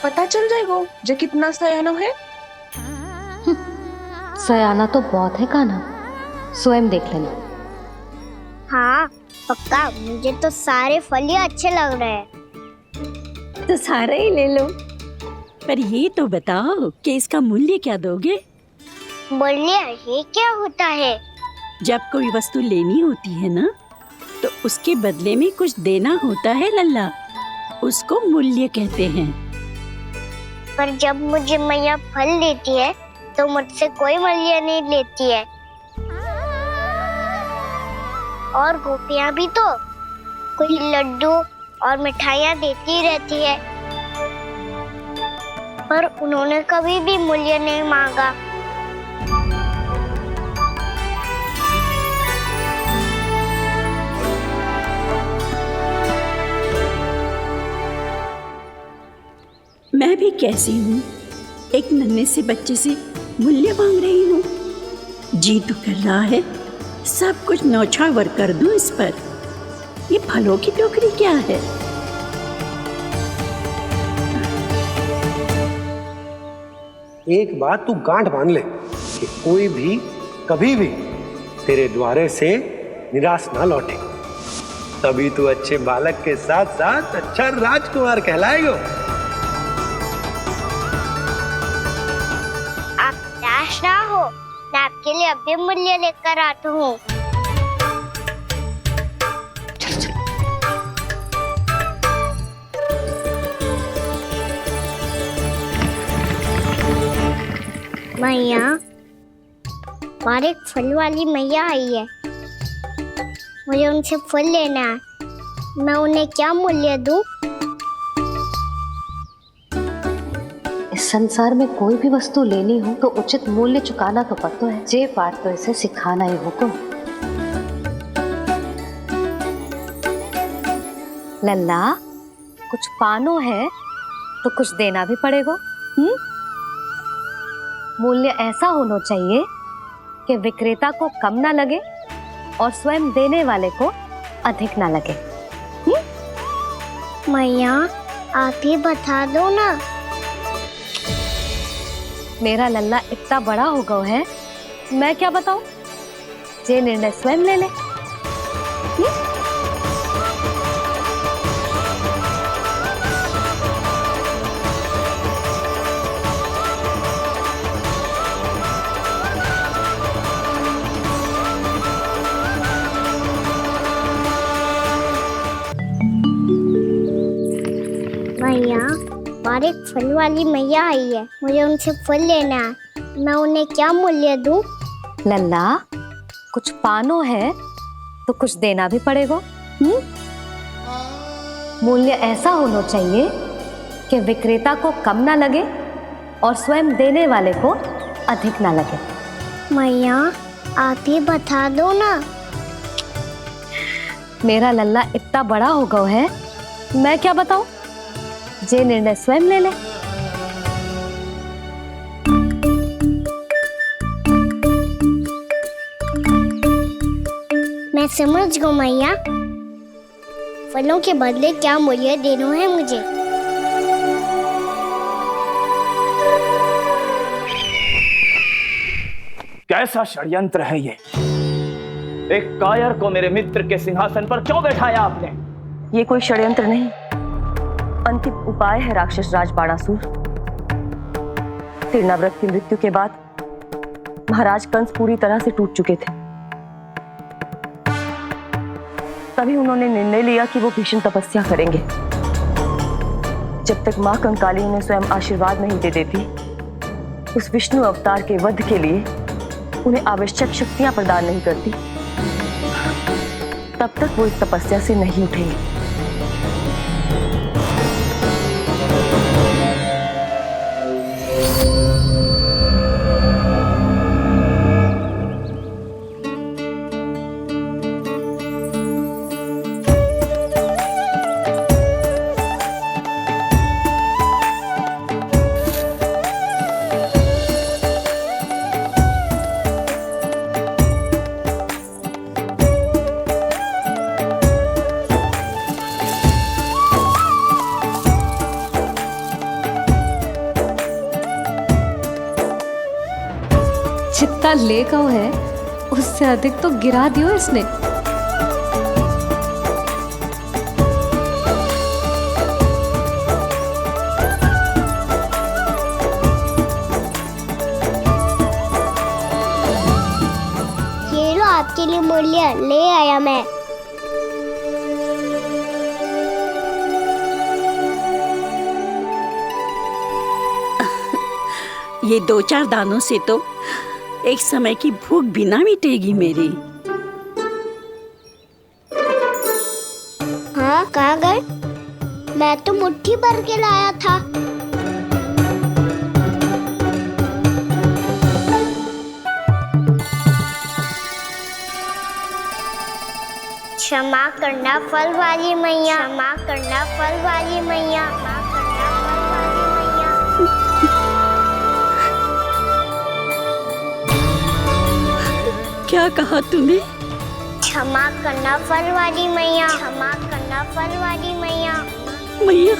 पता चल जाएगा जो कितना सयाना है। सयाना तो बहुत है कान्हा, स्वयं देख लेना। हाँ पक्का, मुझे तो सारे फल ही अच्छे लग रहे हैं। तो सारे ही ले लो, पर ये तो बताओ कि इसका मूल्य क्या दोगे? मूल्य ये क्या होता है? जब कोई वस्तु लेनी होती है ना, तो उसके बदले में कुछ देना होता है लल्ला, उसको मूल्य कहते हैं। पर जब मुझे मैया फल देती है तो मुझसे कोई मूल्य नहीं लेती है। और गोपियां भी तो कोई लड्डू और मिठाइयाँ देती रहती है, पर उन्होंने कभी भी मूल्य नहीं मांगा। मैं भी कैसी हूँ, एक नन्हे से बच्चे से मूल्य मांग रही हूँ। जी तो कर रहा है सब कुछ न्यौछावर कर दूं इस पर। ये फलों की टोकरी क्या है? एक बात तू गांठ बांध ले कि कोई भी कभी भी तेरे द्वारे से निराश ना लौटे, तभी तू अच्छे बालक के साथ साथ अच्छा राजकुमार कहलाएगा। आप निराश ना हो, मैं आपके लिए अभी मूल्य लेकर आता हूँ। मैया, हमारे एक फल वाली मैया आई है, मुझे उनसे फल लेना है। मैं उन्हें क्या मूल्य दूं? इस संसार में कोई भी वस्तु लेनी हो तो उचित मूल्य चुकाना तो पड़ता है। जे बात तो इसे सिखाना ही होगा। लल्ला, कुछ पानो है तो कुछ देना भी पड़ेगा। मूल्य ऐसा होना चाहिए कि विक्रेता को कम ना लगे और स्वयं देने वाले को अधिक ना लगे। मैया, आप ही बता दो ना। मेरा लल्ला इतना बड़ा हो गया है, मैं क्या बताऊं? जे निर्णय स्वयं ले ले। मैया, हमारे एक फल वाली मैया आई है, मुझे उनसे फल लेना है। मैं उन्हें क्या मूल्य दूं? लल्ला, कुछ पानो है तो कुछ देना भी पड़ेगा। मूल्य ऐसा होना चाहिए कि विक्रेता को कम ना लगे और स्वयं देने वाले को अधिक ना लगे। मैया, आप ही बता दो ना। मेरा लल्ला इतना बड़ा हो गया है, मैं क्या बताऊं? जे निर्णय स्वयं ले ले। मैं समझ गई मैया, फलों के बदले क्या मूल्य देना है मुझे। कैसा षड्यंत्र है ये? एक कायर को मेरे मित्र के सिंहासन पर क्यों बैठाया आपने? ये कोई षड्यंत्र नहीं, अंतिम उपाय है राक्षस राज बाणासुर। तीर्णाव्रत की मृत्यु के बाद महाराज कंस पूरी तरह से टूट चुके थे। तभी उन्होंने निर्णय लिया कि वो भीषण तपस्या करेंगे। जब तक माँ कंकाली उन्हें स्वयं आशीर्वाद नहीं दे देती, उस विष्णु अवतार के वध के लिए उन्हें आवश्यक शक्तियां प्रदान नहीं करती, तब तक वो इस तपस्या से नहीं उठेंगे। जितना लेगा है उससे अधिक तो गिरा दियो इसने। ये लो आपके लिए मूल्य ले आया मैं। ये 2-4 दानों से तो एक समय की भूख भी ना मिटेगी मेरी। हाँ, कहाँ गए? मैं तो मुट्ठी भर के लाया था। क्षमा करना फल वाली मैया, क्षमा करना फल वाली मैया, क्षमा करना फल वाली मैया। क्या कहा तूने? क्षमा करना फल वाली मैया, क्षमा करना फल वाली मैया। मैया,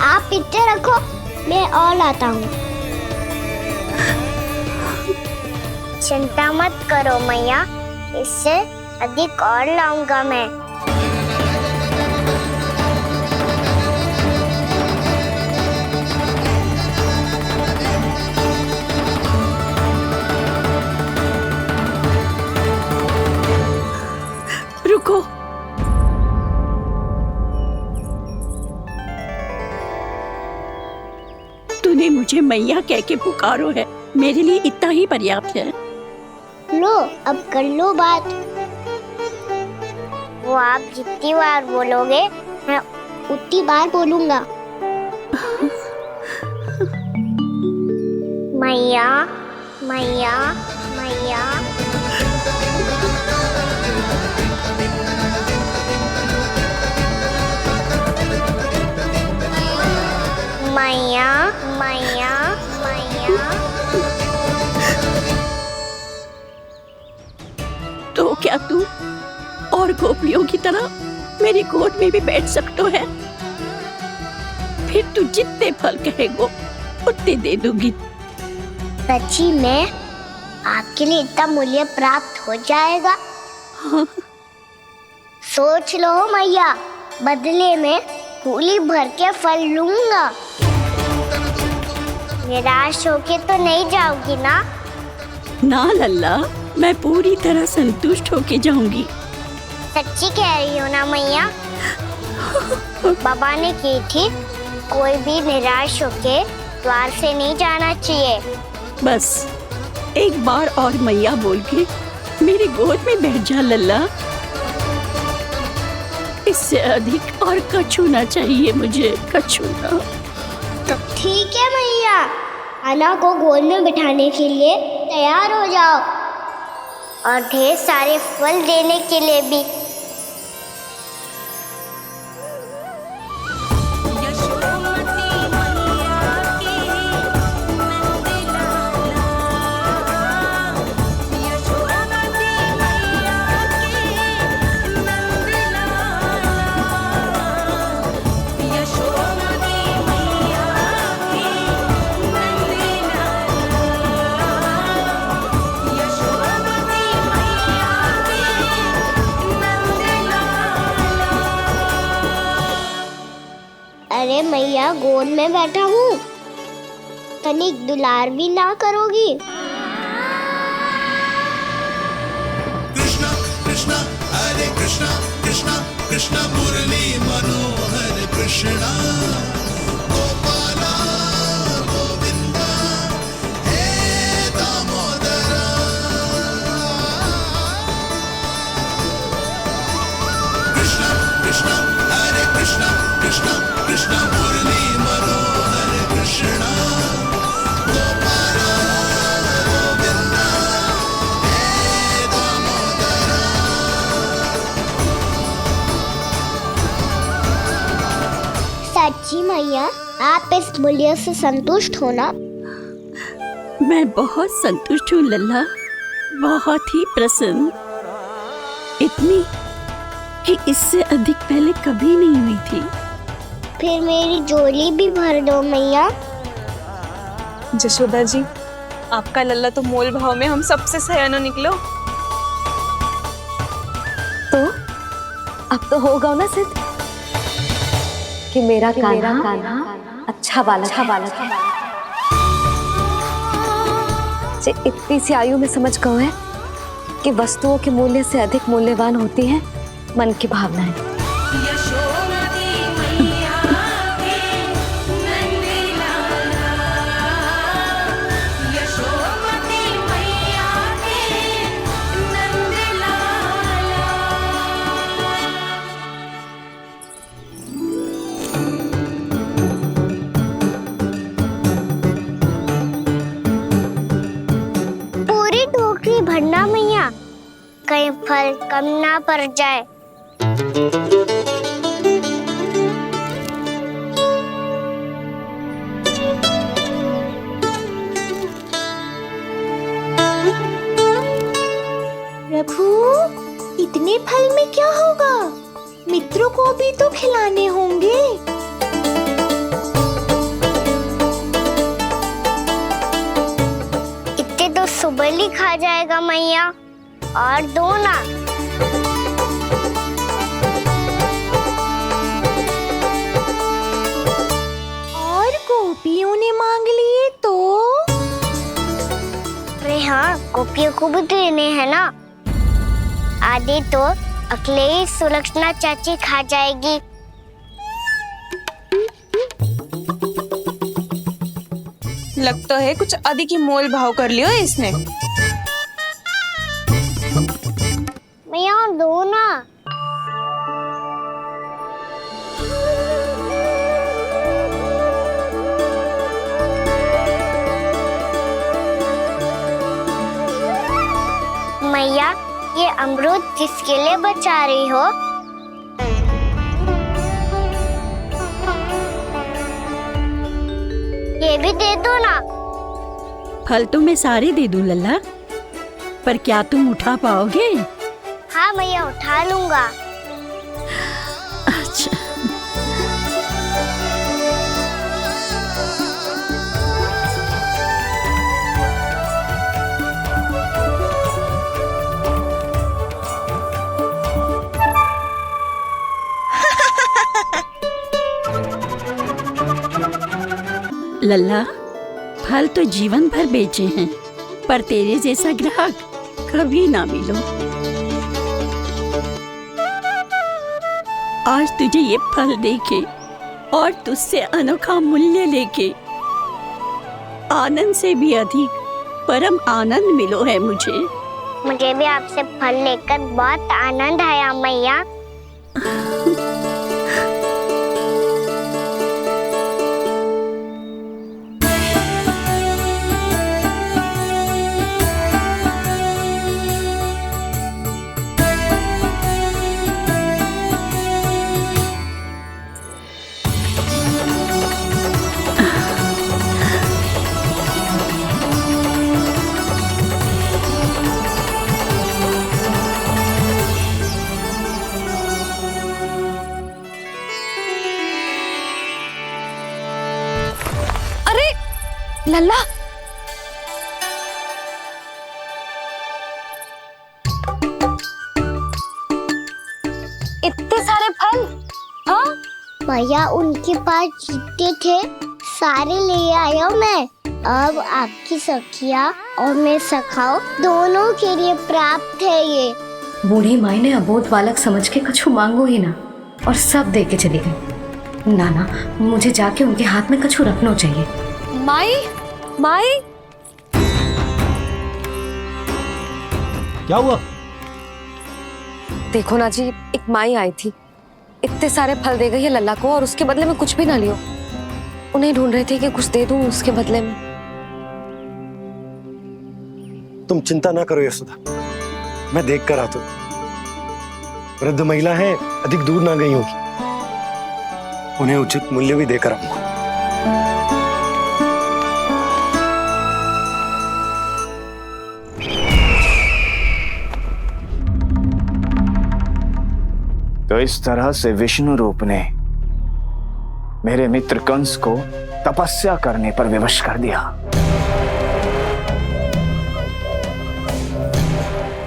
आप इतने रखो, मैं और लाता हूँ। चिंता मत करो मैया, इससे अधिक और लाऊंगा मैं। रुको, तूने मुझे मैया कह के पुकारो है, मेरे लिए इतना ही पर्याप्त है। लो, अब कर लो बात। वो आप जितनी बार बोलोगे मैं उतनी बार बोलूंगा। मैया, मैया, मैया। मैया, मैया, मैया। तो क्या तू और गोपियों की तरह मेरी गोद में भी बैठ सकते है? फिर तू जितने फल कहेगो उतने दे दूंगी। सच्ची में आपके लिए इतना मूल्य प्राप्त हो जाएगा? हाँ। सोच लो मैया, बदले में फूली भर के फल लूंगा। निराश होके तो नहीं जाओगी ना? ना लल्ला, मैं पूरी तरह संतुष्ट होके जाऊंगी। सच्ची कह रही हो ना मैया? बाबा ने की थी, कोई भी निराश होके द्वार से नहीं जाना चाहिए। बस एक बार और मैया बोल के मेरी गोद में बैठ जा लल्ला। इससे अधिक और कछु ना चाहिए मुझे, कछु ना। तो ठीक है मैया, अन्ना को गोद में बिठाने के लिए तैयार हो जाओ और ढेर सारे फल देने के लिए भी। अरे मैया, गोद में बैठा हूँ, तनिक दुलार भी ना करोगी? कृष्ण मुरली मनोहर कृष्णा गोपाला गोविंदा हे दामोदरा कृष्ण कृष्ण हरे कृष्ण कृष्ण कृष्ण मुरली मनोहर कृष्णा गोपाला गोविंदा हे दामोदरा। सच्ची मैया, आप इस बुढ़िया से संतुष्ट हो ना? मैं बहुत संतुष्ट हूँ लल्ला, बहुत ही प्रसन्न। इतनी कि इससे अधिक पहले कभी नहीं हुई थी। फिर मेरी झोली भी भर दो मैया। जशोदा जी, आपका लल्ला तो मोल भाव में हम सबसे सयाना निकलो। तो अब तो होगा ना सिद्ध कि मेरा कान्हा अच्छा बालक है। जे इतनी सी आयु में समझ गए है कि वस्तुओं के मूल्य से अधिक मूल्यवान होती है मन की भावनाएं। पूरी टोकरी भरना मैया, कहीं फल कम ना पड़ जाए। प्रभु, इतने फल में क्या होगा? मित्रों को भी तो खिलाने होंगे। इतने तो सुबह ही खा जाएगा मैया, और दो ना। और गोपियों ने मांग लिए तो? अरे हाँ, गोपियों को भी देने हैं ना। आधे तो अकेले सुलक्षणा चाची खा जाएगी। लगता है कुछ अधिक ही मोल भाव कर लियो इसने। मैया और दो ना। मैया, ये अमरूद किसके लिए बचा रही हो? ये भी दे दो ना। फल तो मैं सारे दे दूं लल्ला, पर क्या तुम उठा पाओगे? हाँ मैया, उठा लूंगा। अच्छा। लल्ला, फल तो जीवन भर बेचे हैं, पर तेरे जैसा ग्राहक कभी ना मिलो। आज तुझे ये फल देके और तुझसे अनोखा मूल्य लेके आनंद से भी अधिक परम आनंद मिलो है मुझे। मुझे भी आपसे फल लेकर बहुत आनंद आया मैया। लल्ला, इतने सारे फल? हाँ भैया, उनके पास जितने थे सारे ले आया मैं। अब आपकी सखिया और मैं सखाओ दोनों के लिए प्राप्त है ये। बूढ़ी माई ने अबोध बालक समझ के कछु मांगो ही ना। और सब दे के चली गई। नाना, मुझे जाके उनके हाथ में कछु रखना चाहिए। माई, माई, क्या हुआ? देखो ना जी, एक माई आई थी, इतने सारे फल दे गई है लल्ला को और उसके बदले में कुछ भी ना लियो। उन्हें ढूंढ रही थी कि कुछ दे दूं उसके बदले में। तुम चिंता ना करो यशोदा, मैं देख कर आता हूं। वृद्ध महिला है, अधिक दूर ना गई होगी, उन्हें उचित मूल्य भी देकर आऊंगा। तो इस तरह से विष्णु रूप ने मेरे मित्र कंस को तपस्या करने पर विवश कर दिया।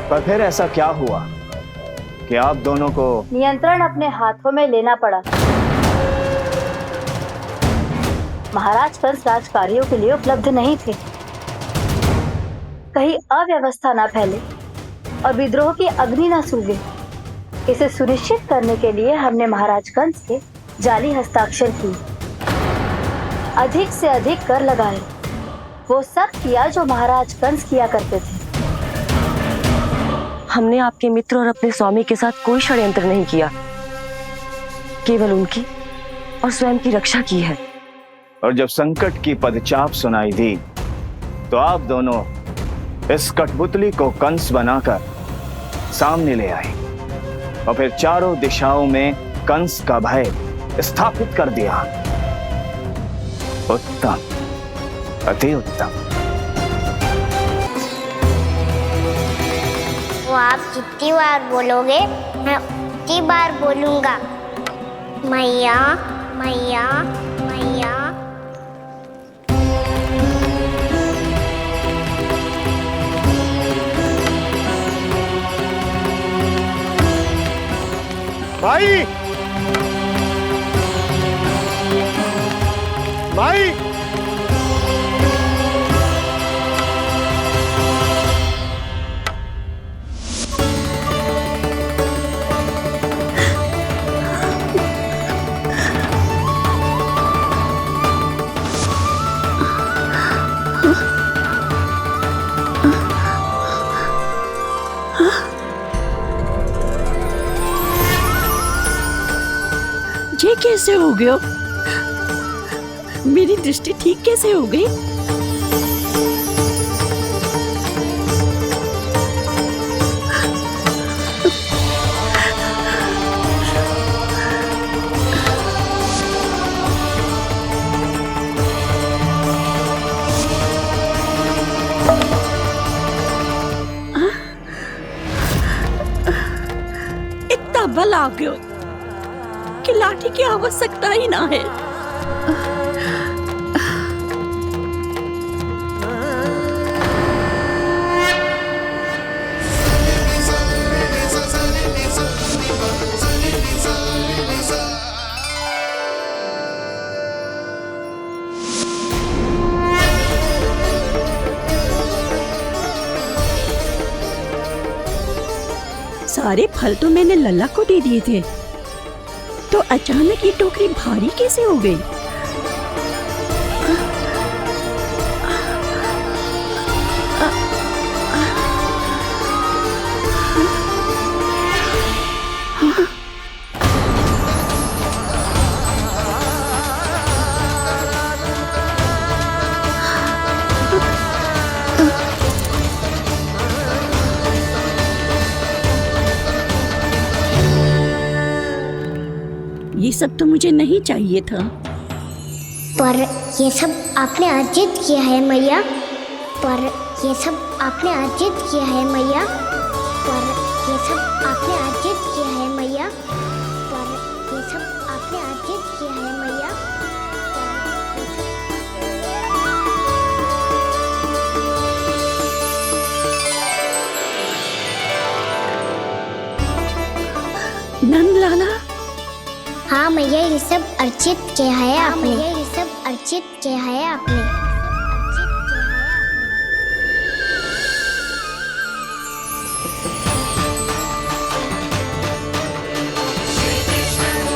पर फिर ऐसा क्या हुआ कि आप दोनों को नियंत्रण अपने हाथों में लेना पड़ा? महाराज कंस राजकार्यों के लिए उपलब्ध नहीं थे। कहीं अव्यवस्था न फैले और विद्रोह की अग्नि न सूझे, इसे सुनिश्चित करने के लिए हमने महाराज कंस के जाली हस्ताक्षर किए, अधिक से अधिक कर लगाए। वो सब किया जो महाराज कंस किया करते थे। हमने आपके मित्र और अपने स्वामी के साथ कोई षड्यंत्र नहीं किया, केवल उनकी और स्वयं की रक्षा की है। और जब संकट की पदचाप सुनाई दी तो आप दोनों इस कठपुतली को कंस बनाकर सामने ले आए और फिर चारों दिशाओं में कंस का भय स्थापित कर दिया। उत्तम, अति उत्तम। वो आप जितनी बार बोलोगे मैं उतनी बार बोलूंगा। मैया मैया मैया। भाई, भाई, ये कैसे हो गया? मेरी दृष्टि ठीक कैसे हो गई? इतना बल आ गया कि लाठी की आवश्यकता ही ना है। सारे फल तो मैंने लल्ला को दे दिए थे, तो अचानक ये टोकरी भारी कैसे हो गई? ये सब तो मुझे नहीं चाहिए था। पर ये सब आपने अर्जित किया है मैया। पर ये सब आपने अर्जित किया है मैया। पर ये सब आपने अर्जित किया है मैया। पर ये सब आपने अर्जित किया है मैया। नंद लाला। हाँ मैया, ये सब अर्जित किया है आपने। ये सब अर्जित किया है आपने। श्री कृष्ण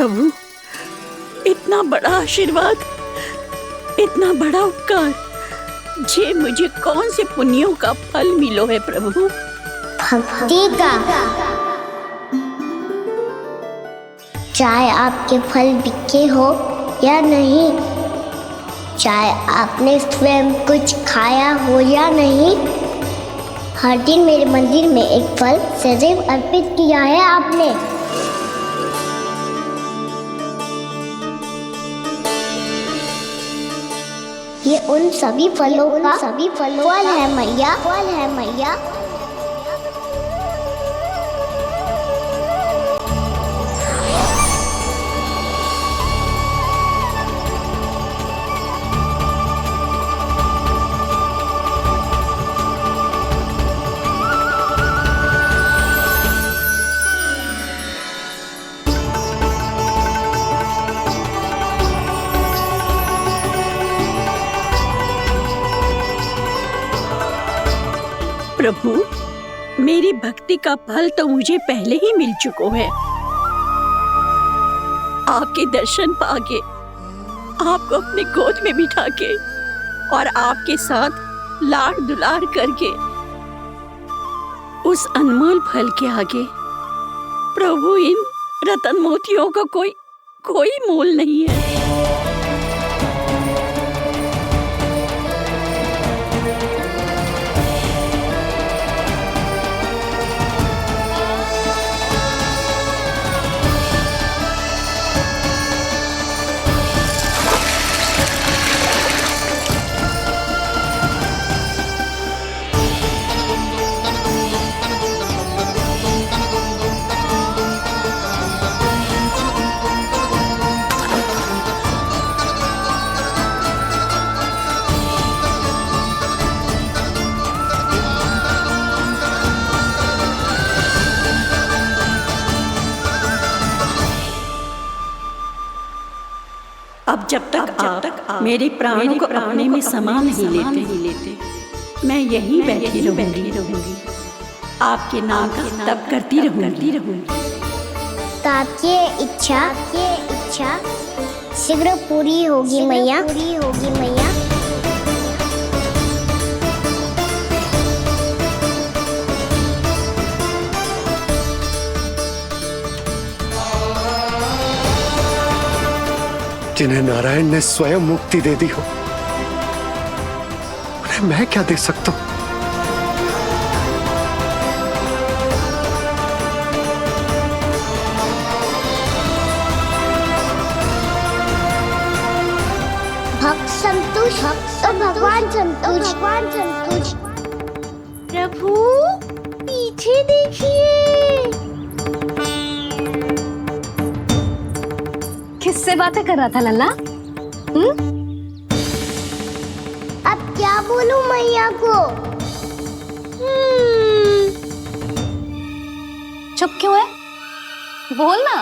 प्रभु, इतना बड़ा आशीर्वाद, इतना बड़ा उपकार, जे मुझे कौन से पुण्यों का फल मिलो है प्रभु? भक्ति का। चाहे आपके फल बिके हो या नहीं, चाहे आपने स्वयं कुछ खाया हो या नहीं, हर दिन मेरे मंदिर में एक फल सदैव अर्पित किया है आपने। ये उन सभी फलों का फल है मैया, फल है मैया। प्रभु, मेरी भक्ति का फल तो मुझे पहले ही मिल चुका है। आपके दर्शन पाके, आपको अपने गोद में बिठा के और आपके साथ लाड दुलार करके, उस अनमोल फल के आगे प्रभु इन रतन मोतियों का कोई मोल नहीं है। अब जब तक आप मेरे प्राणों को अपने में समा नहीं लेते, मैं यहीं बैठी रहूंगी, आपके नाम का तप करती रहूंगी। तो आपकी इच्छा शीघ्र पूरी होगी मैया। जिन्हें नारायण ने स्वयं मुक्ति दे दी हो, उन्हें मैं क्या दे सकता हूं? भक्त संतुष्ट और भगवान संतुष्ट। प्रभु पीछे देखिए। किससे बातें कर रहा था लल्ला? अब क्या बोलूं मैया को? चुप क्यों है? बोल ना।